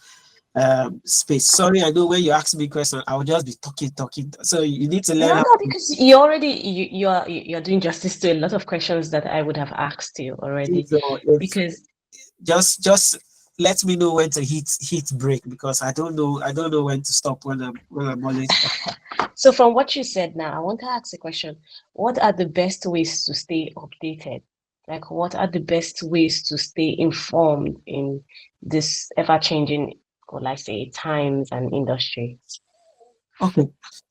[SPEAKER 3] space. Sorry, I know when you ask me questions, I'll just be talking. So you need to learn
[SPEAKER 1] No,
[SPEAKER 3] how
[SPEAKER 1] no,
[SPEAKER 3] to
[SPEAKER 1] because you're doing justice to a lot of questions that I would have asked you
[SPEAKER 3] do
[SPEAKER 1] already.
[SPEAKER 3] so. If
[SPEAKER 1] Because
[SPEAKER 3] just let me know when to hit break, because I don't know when to stop when I'm always talking.
[SPEAKER 1] so from what you said now, I want to ask a question. What are the best ways to stay updated? Like, what are the best ways to stay informed in this ever-changing, or like say, times and industry?
[SPEAKER 3] Okay.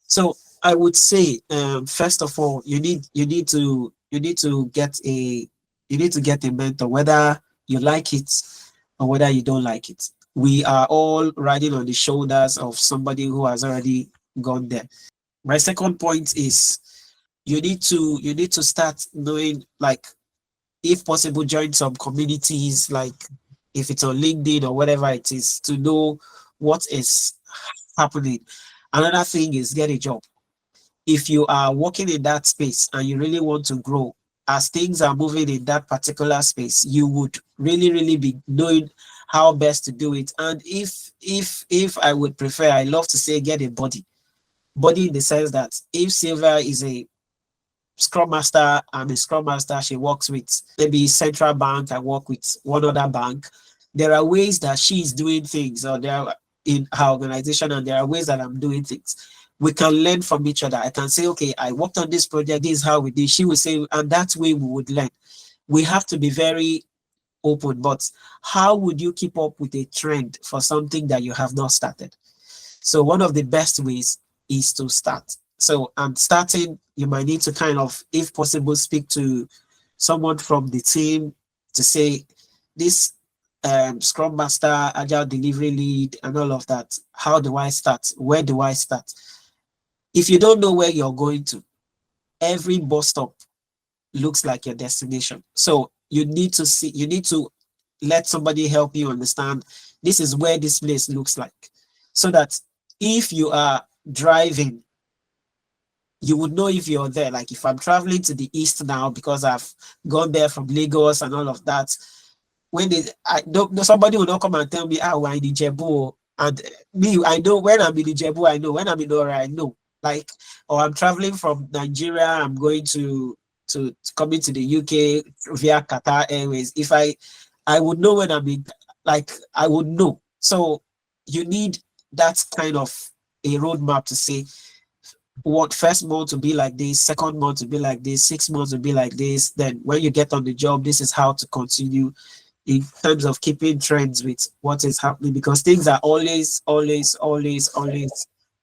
[SPEAKER 3] So I would say, first of all, you need to get a mentor, whether you like it or whether you don't like it. We are all riding on the shoulders of somebody who has already gone there. My second point is you need to start knowing, like, if possible, join some communities, like if it's on LinkedIn or whatever it is, to know what is happening. Another thing is get a job. If you are working in that space and you really want to grow, as things are moving in that particular space, you would really, really be knowing how best to do it. And if I would prefer, I love to say get a body in the sense that if Silvia is a Scrum Master, I'm a Scrum Master, she works with maybe Central Bank, I work with one other bank. There are ways that she's doing things, or there are in her organization, and there are ways that I'm doing things. We can learn from each other. I can say, okay, I worked on this project, this is how we did. She will say, and that way we would learn. We have to be very open, but how would you keep up with a trend for something that you have not started? So one of the best ways is to start. So starting, you might need to kind of, if possible, speak to someone from the team to say, this Scrum Master, Agile Delivery Lead, and all of that. How do I start? Where do I start? If you don't know where you're going to, every bus stop looks like your destination. So you need to see, you need to let somebody help you understand this is where this place looks like. So that if you are driving, you would know if you're there. Like if I'm traveling to the east now because I've gone there from Lagos and all of that, when they I don't know, somebody will not come and tell me, ah, we're in Ijebu. And me, I know when I'm in Ijebu, I know when I'm in Ora, I know. Like, or I'm traveling from Nigeria, I'm going to coming to the UK via Qatar Airways. If I would know when I'm in, like I would know. So you need that kind of a roadmap to say what first month to be like this, second month to be like this, 6 months to be like this. Then when you get on the job, this is how to continue in terms of keeping trends with what is happening because things are always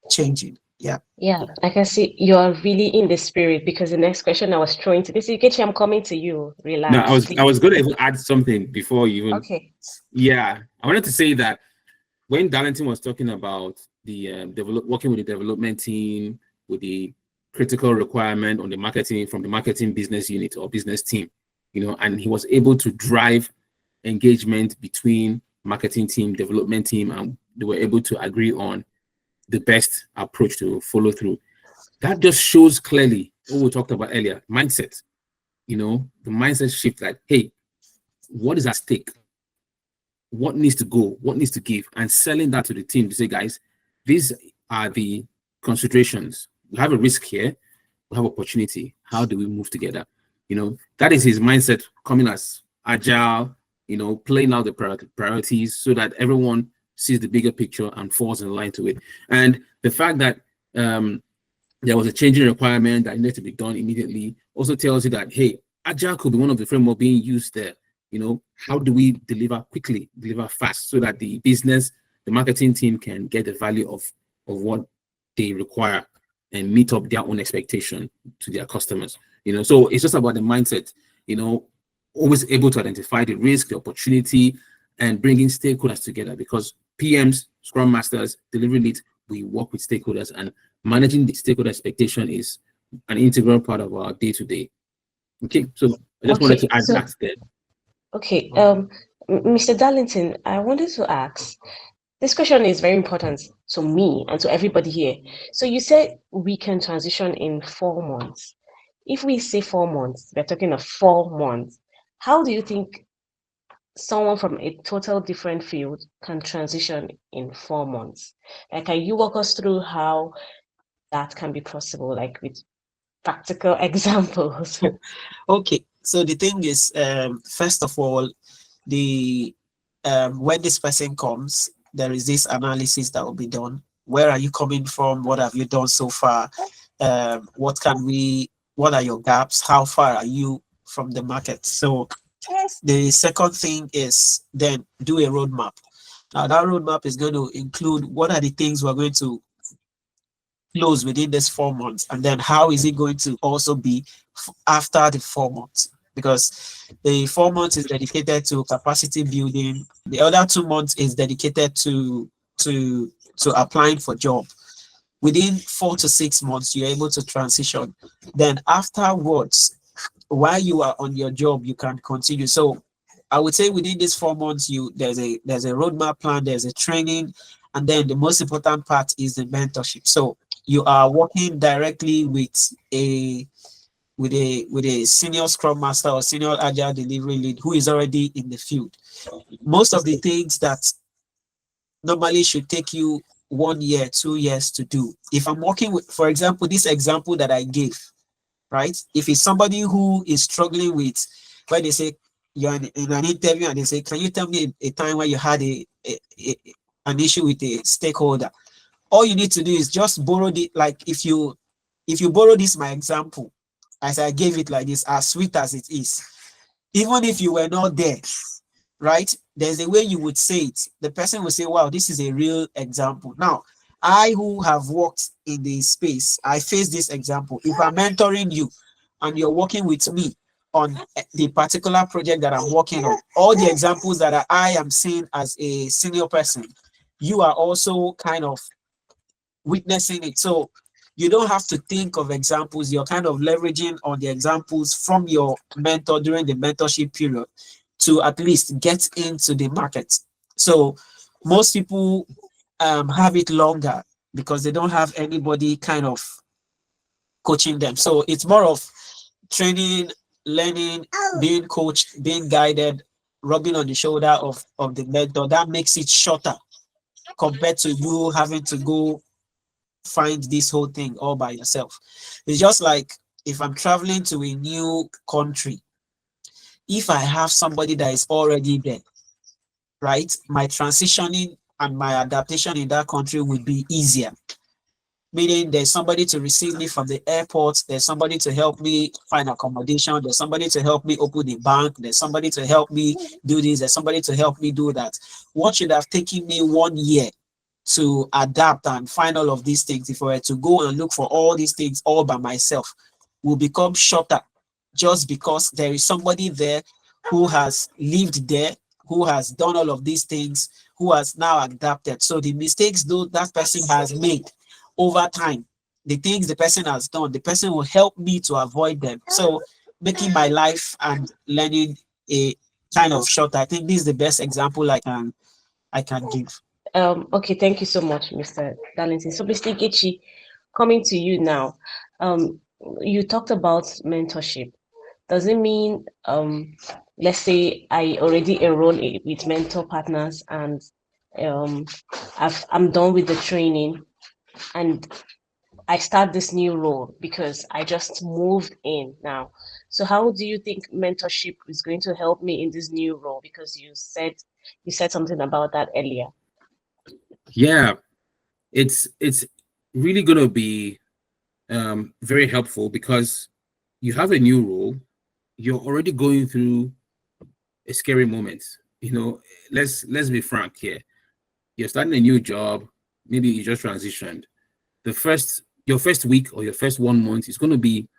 [SPEAKER 3] changing. Yeah.
[SPEAKER 1] Yeah, I can see you're really in the spirit because the next question I was throwing to this, Ikechi, I'm coming to you.
[SPEAKER 2] Now,
[SPEAKER 1] Relax,
[SPEAKER 2] I
[SPEAKER 1] please.
[SPEAKER 2] was going to even add something before you even.
[SPEAKER 1] Okay.
[SPEAKER 2] Yeah, I wanted to say that when Darlington was talking about the working with the development team, with the critical requirement on the marketing from the marketing business unit or business team, and he was able to drive engagement between marketing team, development team, and they were able to agree on the best approach to follow through. That just shows clearly what we talked about earlier, mindset. The mindset shift like, hey, what is at stake? What needs to go? What needs to give? And selling that to the team to say, guys, these are the considerations. We have a risk here. We have opportunity. How do we move together? That is his mindset coming as agile, playing out the priorities so that everyone sees the bigger picture and falls in line to it. And the fact that there was a changing requirement that needed to be done immediately also tells you that, hey, agile could be one of the framework being used there. How do we deliver quickly, deliver fast so that the business, the marketing team can get the value of what they require and meet up their own expectation to their customers. So it's just about the mindset, always able to identify the risk, the opportunity, and bringing stakeholders together because PMs, Scrum Masters, delivery leads, we work with stakeholders and managing the stakeholder expectation is an integral part of our day-to-day. Okay, so I just wanted to add that there.
[SPEAKER 1] Okay, Mr. Darlington, I wanted to ask, this question is very important to me and to everybody here. So you said we can transition in 4 months. If we say 4 months, we're talking of 4 months. How do you think someone from a total different field can transition in 4 months? Like, can you walk us through how that can be possible, like with practical examples?
[SPEAKER 3] Okay, so the thing is, first of all, the when this person comes, there is this analysis that will be done. Where are you coming from? What have you done so far? What are your gaps? How far are you from the market? So the second thing is then do a roadmap. Now that roadmap is going to include what are the things we're going to close within this 4 months, and then how is it going to also be after the 4 months, because the 4 months is dedicated to capacity building, the other 2 months is dedicated to applying for job. Within 4 to 6 months you're able to transition, then afterwards while you are on your job you can continue. So I would say within these 4 months there's a roadmap plan, there's a training, and then the most important part is the mentorship. So you are working directly with a senior scrum master or senior agile delivery lead who is already in the field. Most of the things that normally should take you 1 year, 2 years to do, if I'm working with, for example, this example that I gave, right? If it's somebody who is struggling with, when they say you're in an interview and they say, can you tell me a time where you had an issue with a stakeholder? All you need to do is just borrow the, like if you borrow this my example as I gave it like this, as sweet as it is, even if you were not there, right, there's a way you would say it. The person will say, wow, this is a real example. Now I, who have worked in the space, I face this example. If I'm mentoring you and you're working with me on the particular project that I'm working on, all the examples that I am seeing as a senior person, you are also kind of witnessing it. So you don't have to think of examples. You're kind of leveraging on the examples from your mentor during the mentorship period to at least get into the market. So most people have it longer because they don't have anybody kind of coaching them. So it's more of training, learning, being coached, being guided, rubbing on the shoulder of the mentor. That makes it shorter compared to you having to go find this whole thing all by yourself. It's just like if I'm traveling to a new country, if I have somebody that is already there, right, my transitioning and my adaptation in that country would be easier. Meaning there's somebody to receive me from the airport, there's somebody to help me find accommodation, there's somebody to help me open the bank, there's somebody to help me do this, there's somebody to help me do that. What should have taken me 1 year to adapt and find all of these things, if I were to go and look for all these things all by myself, will become shorter just because there is somebody there who has lived there, who has done all of these things, who has now adapted. So the mistakes though that person has made over time, the things the person has done, the person will help me to avoid them. So making my life and learning a kind of shorter. I think this is the best example I can give.
[SPEAKER 1] Okay, thank you so much, Mr. Darlington. So, Mr. Ikechi, coming to you now. You talked about mentorship. Does it mean, let's say I already enroll with mentor partners and um, I'm done with the training and I start this new role because I just moved in now. So how do you think mentorship is going to help me in this new role? Because you said something about that earlier.
[SPEAKER 2] Yeah, it's really gonna be very helpful because you have a new role. You're already going through a scary moment. You know, let's be frank here. You're starting a new job. Maybe you just transitioned. Your first week or your first 1 month is going to be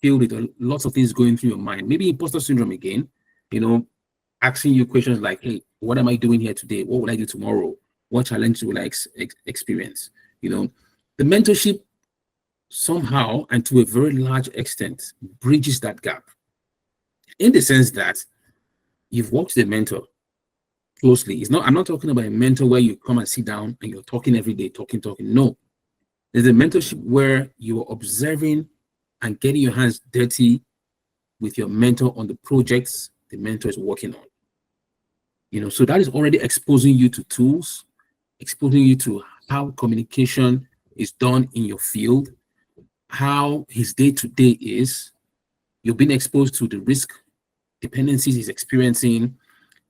[SPEAKER 2] filled with lots of things going through your mind. Maybe imposter syndrome again. You know, asking you questions like, "Hey, what am I doing here today? What will I do tomorrow? What challenge will I experience?" You know, the mentorship somehow and to a very large extent bridges that gap in the sense that you've worked with a mentor closely. I'm not talking about a mentor where you come and sit down and you're talking every day, talking. No, there's a mentorship where you're observing and getting your hands dirty with your mentor on the projects the mentor is working on. You know, so that is already exposing you to tools, exposing you to how communication is done in your field, how his day-to-day is. You've been exposed to the risk dependencies he's experiencing,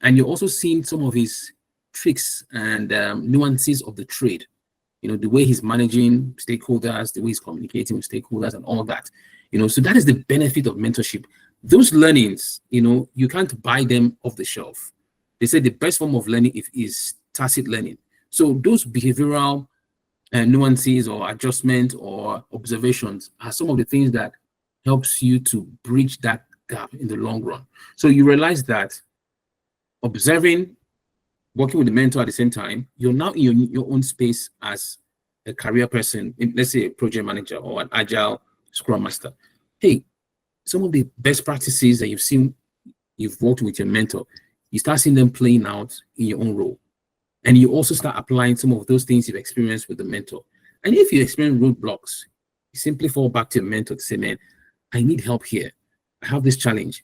[SPEAKER 2] and you're also seeing some of his tricks and nuances of the trade. You know, the way he's managing stakeholders, the way he's communicating with stakeholders and all that. You know, so that is the benefit of mentorship. Those learnings, you know, you can't buy them off the shelf. They say the best form of learning is tacit learning. So those behavioral nuances or adjustment or observations are some of the things that helps you to bridge that gap in the long run. So you realize that observing, working with the mentor at the same time, you're now in your own space as a career person, let's say a project manager or an agile scrum master. Hey, some of the best practices that you've worked with your mentor, you start seeing them playing out in your own role. And you also start applying some of those things you've experienced with the mentor. And if you experience roadblocks, you simply fall back to your mentor to say, man, I need help here. I have this challenge.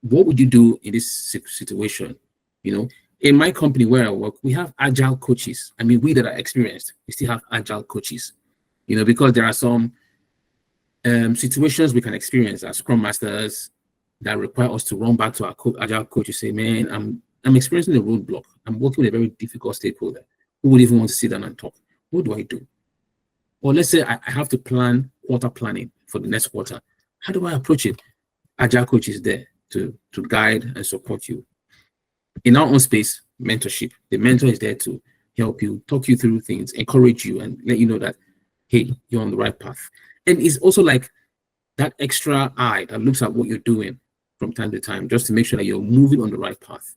[SPEAKER 2] What would you do in this situation? You know, in my company where I work, we have agile coaches. I mean, we that are experienced, we still have agile coaches, you know, because there are some situations we can experience as scrum masters that require us to run back to our agile coach to say, man, I'm experiencing a roadblock. I'm working with a very difficult stakeholder who would even want to sit down and talk. What do I do? Or let's say I have to plan quarter planning for the next quarter. How do I approach it? Agile coach is there to guide and support you. In our own space, mentorship, the mentor is there to help you, talk you through things, encourage you, and let you know that, hey, you're on the right path. And it's also like that extra eye that looks at what you're doing. from time to time, just to make sure that you're moving on the right path.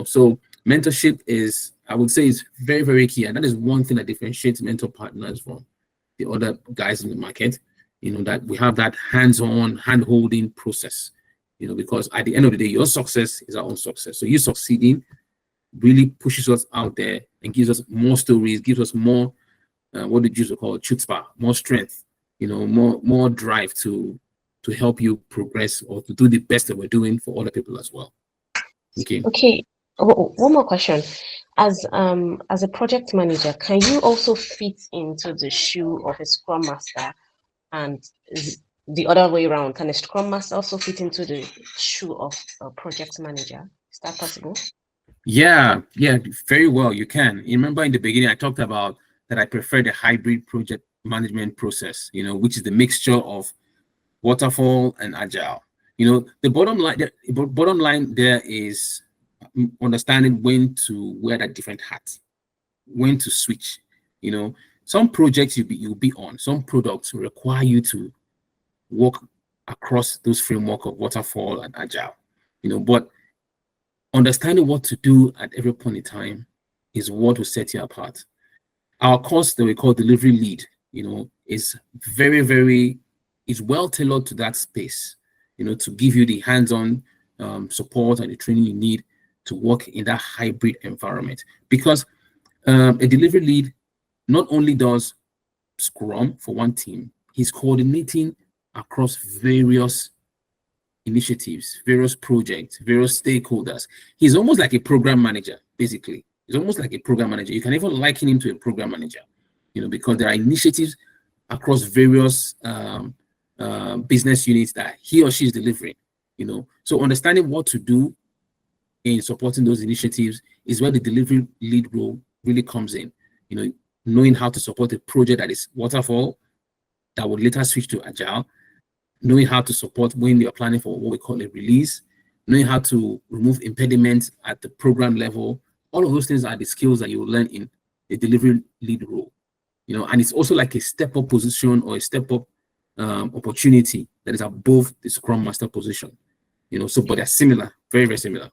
[SPEAKER 2] So mentorship is, I would say, is very, very key. And that is one thing that differentiates mentor partners from the other guys in the market, that we have that hands-on, hand-holding process, because at the end of the day, your success is our own success. So you succeeding really pushes us out there and gives us more stories, gives us more, what the Jews would call chutzpah, more strength, more drive to help you progress or to do the best that we're doing for other people as well.
[SPEAKER 1] Okay. One more question. As a project manager, can you also fit into the shoe of a scrum master, and the other way around? Can a scrum master also fit into the shoe of a project manager? Is that possible?
[SPEAKER 2] Yeah, very well. You can. You remember in the beginning, I talked about that I prefer the hybrid project management process, which is the mixture of waterfall and agile. The bottom line there is understanding when to wear that different hat, when to switch. Some projects you'll be on, some products require you to work across those framework of waterfall and agile. But understanding what to do at every point in time is what will set you apart. Our course that we call delivery lead, is very, very, is well tailored to that space, to give you the hands-on support and the training you need to work in that hybrid environment. Because a delivery lead not only does Scrum for one team, he's coordinating across various initiatives, various projects, various stakeholders. He's almost like a program manager, basically. He's almost like a program manager. You can even liken him to a program manager, because there are initiatives across various business units that he or she is delivering, So understanding what to do in supporting those initiatives is where the delivery lead role really comes in, knowing how to support a project that is waterfall, that would later switch to agile, knowing how to support when you're planning for what we call a release, knowing how to remove impediments at the program level. All of those things are the skills that you will learn in a delivery lead role. And it's also like a step-up position or a step-up opportunity that is above the Scrum Master position. But they're similar, very, very similar.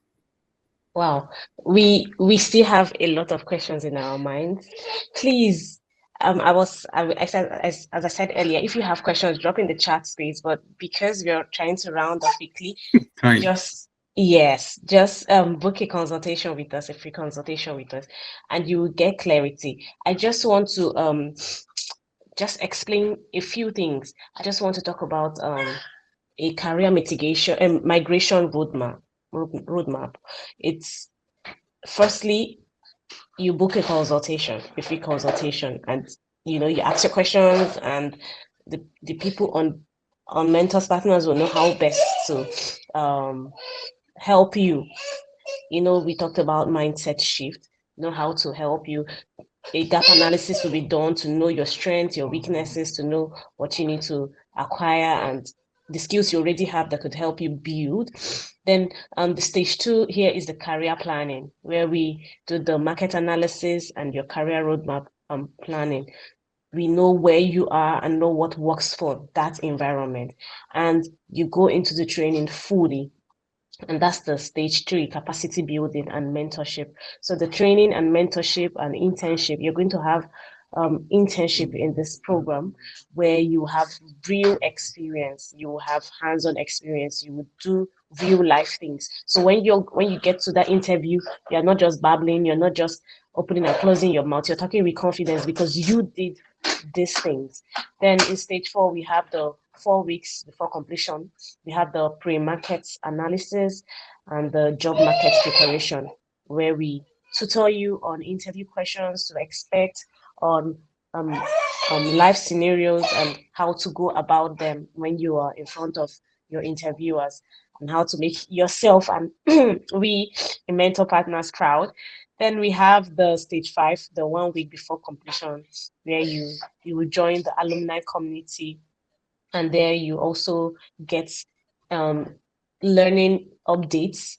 [SPEAKER 1] Wow, we still have a lot of questions in our minds. Please, I said, as I said earlier, if you have questions, drop in the chat space. But because we're trying to round up quickly, just book a consultation with us, a free consultation with us, and you will get clarity. I just want to just explain a few things. I just want to talk about a career mitigation and migration roadmap. It's firstly, you book a free consultation, and you ask your questions, and the people on mentors partners will know how best to help you. We talked about mindset shift, how to help you. A gap analysis will be done to know your strengths, your weaknesses, to know what you need to acquire and the skills you already have that could help you build. Then the stage 2 here is the career planning, where we do the market analysis and your career roadmap planning. We know where you are and know what works for that environment. And you go into the training fully. And that's the stage 3, capacity building and mentorship. So the training and mentorship and internship, you're going to have internship in this program where you have real experience, you will have hands-on experience, you will do real life things. So when you get to that interview, you're not just babbling, you're not just opening and closing your mouth, you're talking with confidence because you did these things. Then in stage 4, we have the 4 weeks before completion. We have the pre-market analysis and the job market preparation, where we tutor you on interview questions to expect, on life scenarios and how to go about them when you are in front of your interviewers, and how to make yourself and we a mentor partners proud. Then we have the stage 5, the 1 week before completion, where you will join the alumni community, and there you also get learning updates,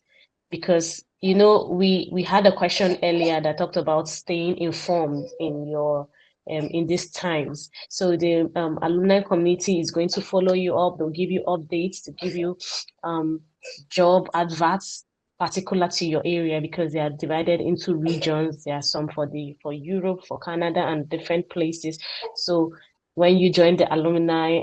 [SPEAKER 1] because we had a question earlier that talked about staying informed in these times. So the alumni community is going to follow you up. They'll give you updates to give you job adverts particular to your area because they are divided into regions. There are some for Europe, for Canada, and different places. So when you join the alumni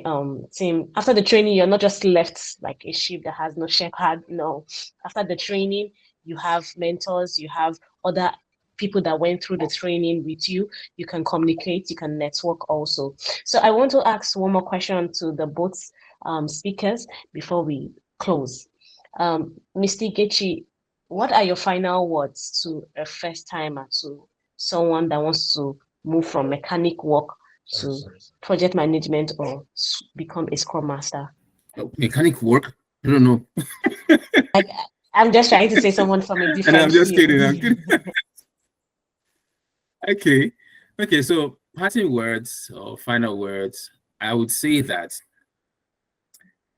[SPEAKER 1] team, after the training, you're not just left like a sheep that has no shepherd. No, after the training, you have mentors, you have other people that went through the training with you. You can communicate, you can network also. So I want to ask one more question to the both speakers before we close. Mr. Gechi, what are your final words to a first timer, to someone that wants to move from mechanic work to project management or become a scrum master?
[SPEAKER 2] Mechanic work? I don't know.
[SPEAKER 1] Like, I'm just trying to say someone from a
[SPEAKER 2] And I'm
[SPEAKER 1] different
[SPEAKER 2] just
[SPEAKER 1] field.
[SPEAKER 2] kidding. I'm kidding. Okay. Okay. So, parting words or final words, I would say that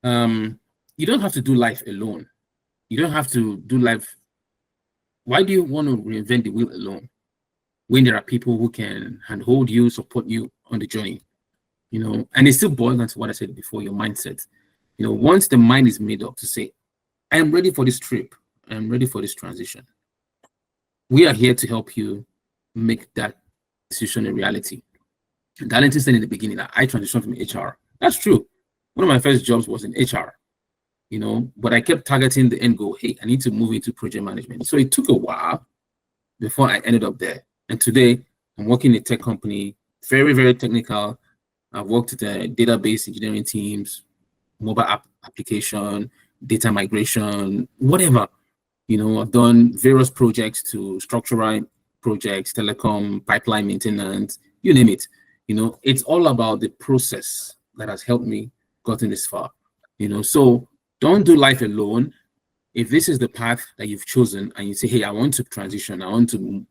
[SPEAKER 2] you don't have to do life alone. You don't have to do life. Why do you want to reinvent the wheel alone when there are people who can handhold you, support you on the journey? And it still boils down to what I said before, your mindset. Once the mind is made up to say, I am ready for this trip, I am ready for this transition, we are here to help you make that decision a reality. Darlington said in the beginning that I transitioned from HR. That's true. One of my first jobs was in HR, but I kept targeting the end goal. Hey, I need to move into project management. So it took a while before I ended up there. And today I'm working in a tech company, very, very technical. I've worked with the database engineering teams, mobile application, data migration, whatever. I've done various projects to structural projects, telecom, pipeline maintenance, you name it. It's all about the process that has helped me gotten this far. So don't do life alone. If this is the path that you've chosen and you say, hey, I want to transition, I want to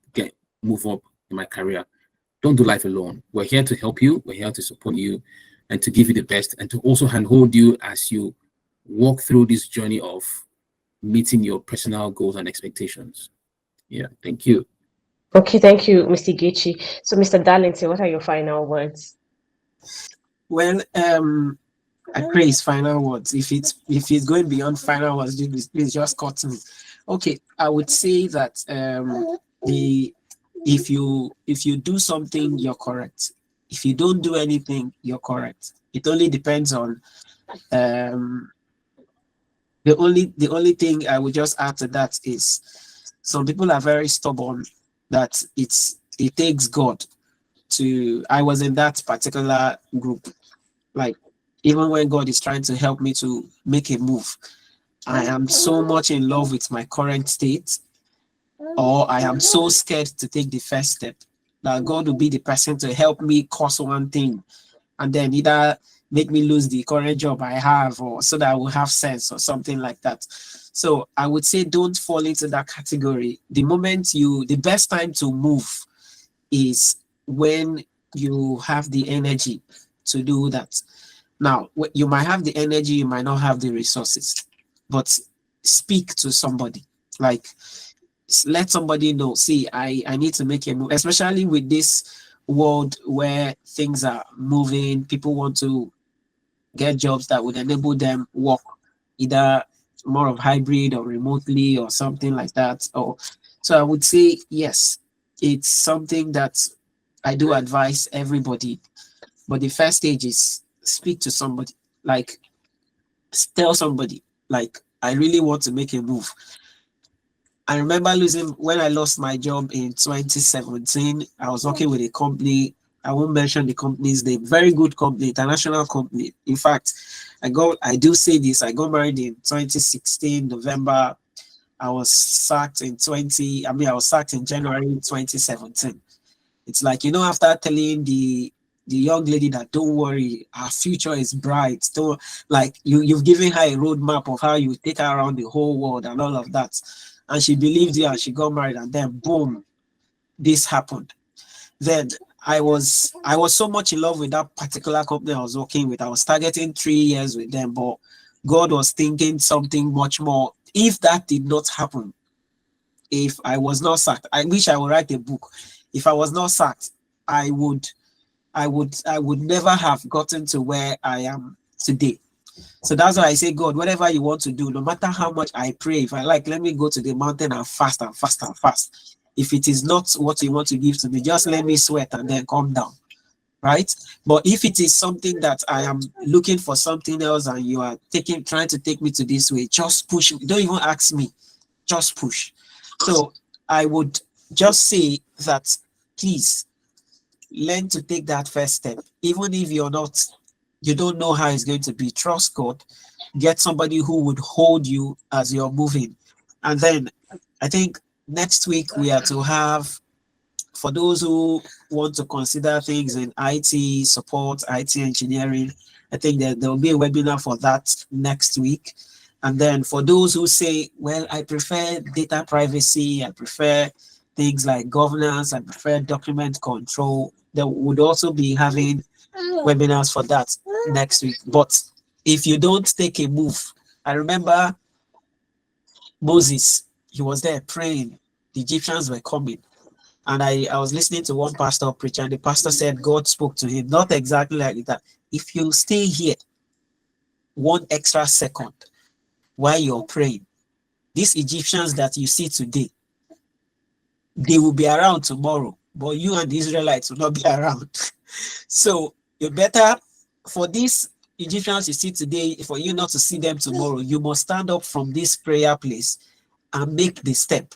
[SPEAKER 2] move up in my career, don't do life alone. We're here to help you. We're here to support you and to give you the best and to also handhold you as you walk through this journey of meeting your personal goals and expectations. Yeah, thank you.
[SPEAKER 1] Okay, thank you, Mr. Gechi. So, Mr. Darlington, what are your final words?
[SPEAKER 3] Well, Grace, final words. If it's going beyond final words, please just cut me. Okay, I would say that if you do something, you're correct. If you don't do anything, you're correct. It only depends on the only thing I would just add to that is some people are very stubborn that it takes God to. I was in that particular group. Like, even when God is trying to help me to make a move, I am so much in love with my current state, or I am so scared to take the first step that God will be the person to help me cause one thing and then either make me lose the current job I have, or so that I will have sense or something like that. So I would say don't fall into that category. The best time to move is when you have the energy to do that. Now, you might have the energy, you might not have the resources, but speak to somebody. Like, let somebody know, see, I need to make a move, especially with this world where things are moving. People want to get jobs that would enable them work either more of hybrid or remotely or something like that. So I would say, yes, it's something that I do advise everybody. But the first stage is speak to somebody, like tell somebody, like, I really want to make a move. I remember when I lost my job in 2017. I was working with a company. I won't mention the company's name. Very good company, international company. In fact, I do say this, I got married in 2016, November. I was sacked in January 2017. It's like, after telling the young lady that don't worry, our future is bright. Don't, like, you've given her a roadmap of how you take her around the whole world and all of that. And she believed you and she got married, and then boom, this happened. Then I was so much in love with that particular company I was working with. I was targeting 3 years with them, but God was thinking something much more. If that did not happen, if I was not sacked, I wish I would write a book. If I was not sacked, I would never have gotten to where I am today. So that's why I say, God, whatever you want to do, no matter how much I pray, if I like, let me go to the mountain and fast and fast and fast. If it is not what you want to give to me, just let me sweat and then calm down. Right? But if it is something that I am looking for something else and you are trying to take me to this way, just push. Don't even ask me, just push. So I would just say that please learn to take that first step, even if you don't know how it's going to be. Trust God. Get somebody who would hold you as you're moving. And then I think next week we are to have, for those who want to consider things in IT support, IT engineering, I think that there will be a webinar for that next week. And then for those who say, well, I prefer data privacy, I prefer things like governance, I prefer document control, there would also be having webinars for that next week. But if you don't take a move, I remember Moses, he was there praying, the Egyptians were coming. And I was listening to one pastor preach, and the pastor said God spoke to him, not exactly like that. If you stay here 1 extra second while you're praying, these Egyptians that you see today, they will be around tomorrow, but you and the Israelites will not be around. So you better, for these Egyptians you see today, for you not to see them tomorrow, you must stand up from this prayer place and make the step.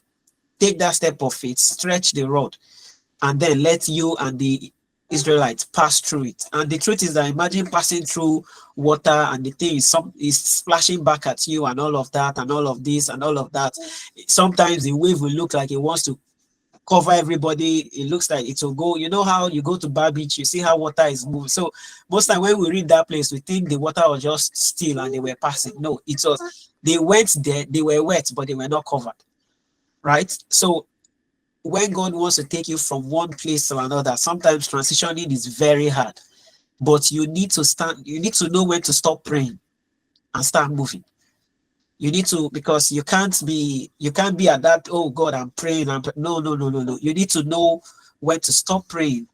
[SPEAKER 3] Take that step of faith, stretch the rod, and then let you and the Israelites pass through it. And the truth is that imagine passing through water and the thing is splashing back at you and all of that and all of this and all of that. Sometimes the wave will look like it wants to cover everybody. It looks like it will go. You know how you go to Bar Beach, you see how water is moving. So most time when we read that place, we think the water was just still and they were passing. No, it was, they went there, they were wet, but they were not covered. Right? So when God wants to take you from one place to another, sometimes transitioning is very hard. But you need to know when to stop praying and start moving. You need to, because you can't be at that, oh God, I'm praying. No, no, no, no, no. You need to know when to stop praying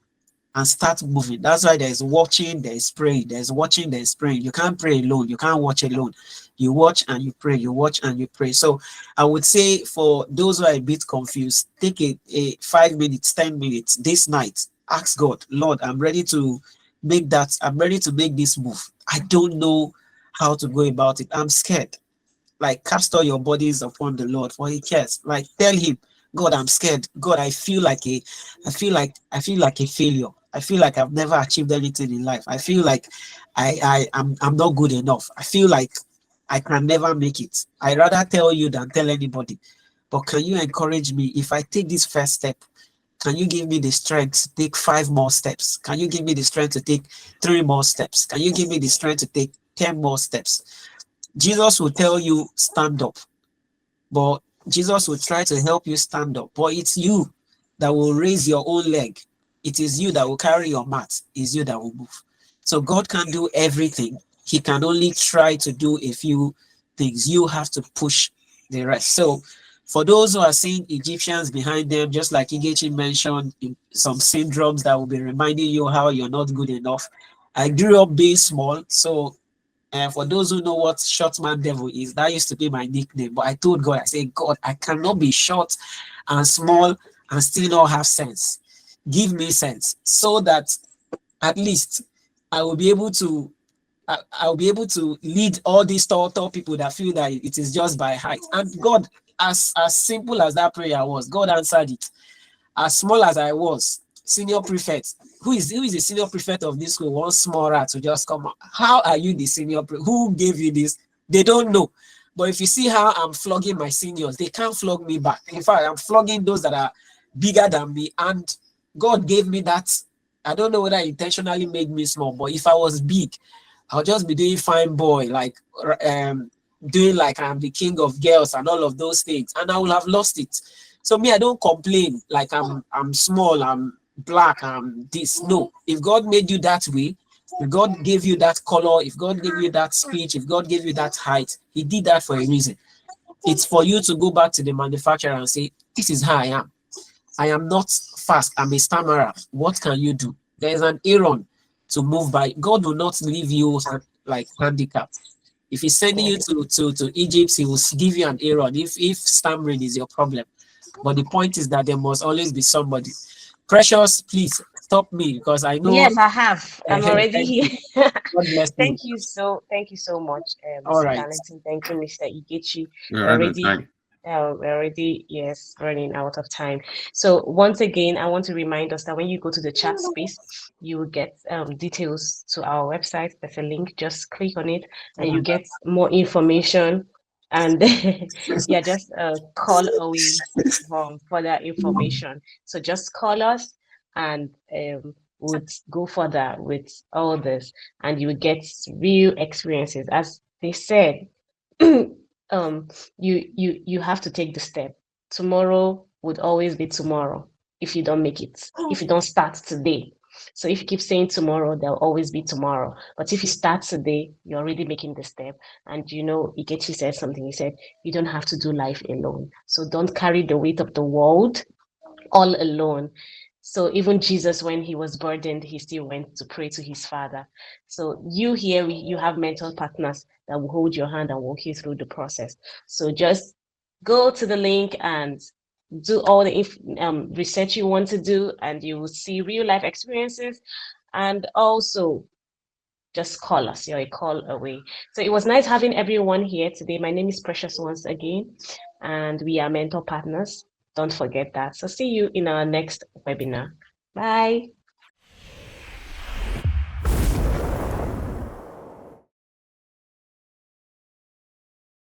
[SPEAKER 3] and start moving. That's why there's watching, there's praying, there's watching, there's praying. You can't pray alone, you can't watch alone. You watch and you pray, you watch and you pray. So I would say for those who are a bit confused, take a 5 minutes, 10 minutes this night. Ask God, Lord, I'm ready to make this move. I don't know how to go about it. I'm scared. Like, cast all your bodies upon the Lord, for he cares. Like, tell him, God, I'm scared. God, I feel like a failure. I feel like I've never achieved anything in life. I feel like I'm not good enough. I feel like I can never make it. I rather tell you than tell anybody. But can you encourage me? If I take this first step, can you give me the strength to take 5 more steps? Can you give me the strength to take 3 more steps? Can you give me the strength to take 10 more steps? Jesus will tell you, stand up. But Jesus will try to help you stand up. But it's you that will raise your own leg. It is you that will carry your mat. It's you that will move. So God can't do everything. He can only try to do a few things. You have to push the rest. So for those who are seeing Egyptians behind them, just like Igechi mentioned, some syndromes that will be reminding you how you're not good enough. I grew up being small, so and for those who know what short man devil is, that used to be my nickname. But I told God, I said, God, I cannot be short and small and still not have sense. Give me sense so that at least I will be able to I'll be able to lead all these tall people that feel that it is just by height. And God, as simple as that prayer was, God answered it. As small as I was, senior prefect, who is the senior prefect of this school, one small rat to just come out. How are you the senior who gave you this? They don't know. But if you see how I'm flogging my seniors, they can't flog me back. In fact, I'm flogging those that are bigger than me. And God gave me that. I don't know whether I intentionally made me small, but if I was big, I'll just be doing fine boy, like doing like I'm the king of girls and all of those things, and I will have lost it. So me, I don't complain like I'm small, I'm black, I'm this. No, if God made you that way, if God gave you that color, if God gave you that speech, if God gave you that height, he did that for a reason. It's for you to go back to the manufacturer and say, this is how I am. I am not fast, I'm a stammerer. What can you do? There's an Aaron to move by. God will not leave you like handicapped. If he's sending you to Egypt, he will give you an error if stammering is your problem. But the point is that there must always be somebody. Precious, please stop me because I know.
[SPEAKER 1] Yes, I have. I'm already
[SPEAKER 3] Thank you.
[SPEAKER 1] here.
[SPEAKER 3] God bless you.
[SPEAKER 1] Thank you so much,
[SPEAKER 3] All
[SPEAKER 1] Mr.
[SPEAKER 3] right.
[SPEAKER 1] Darlington. Thank you, Mr. Igechi.
[SPEAKER 2] No,
[SPEAKER 1] We're
[SPEAKER 2] right on
[SPEAKER 1] already,
[SPEAKER 2] time.
[SPEAKER 1] yes, running out of time. So once again, I want to remind us that when you go to the chat space, you will get details to our website. There's a link. Just click on it, and you get more information. And yeah, just call away from further information. So just call us and would go further with all this, and you would get real experiences. As they said, you have to take the step. Tomorrow would always be tomorrow if you don't make it, if you don't start today. So if you keep saying tomorrow, there'll always be tomorrow. But if you start today, you're already making the step. And Ikechi said something. He said, you don't have to do life alone. So don't carry the weight of the world all alone. So even Jesus, when he was burdened, he still went to pray to his Father. So you here, you have mental partners that will hold your hand and walk you through the process. So just go to the link and do all the research you want to do, and you will see real life experiences. And also, just call us. You're a call away. So it was nice having everyone here today. My name is Precious once again, and we are mentor partners. Don't forget that. So see you in our next webinar. Bye.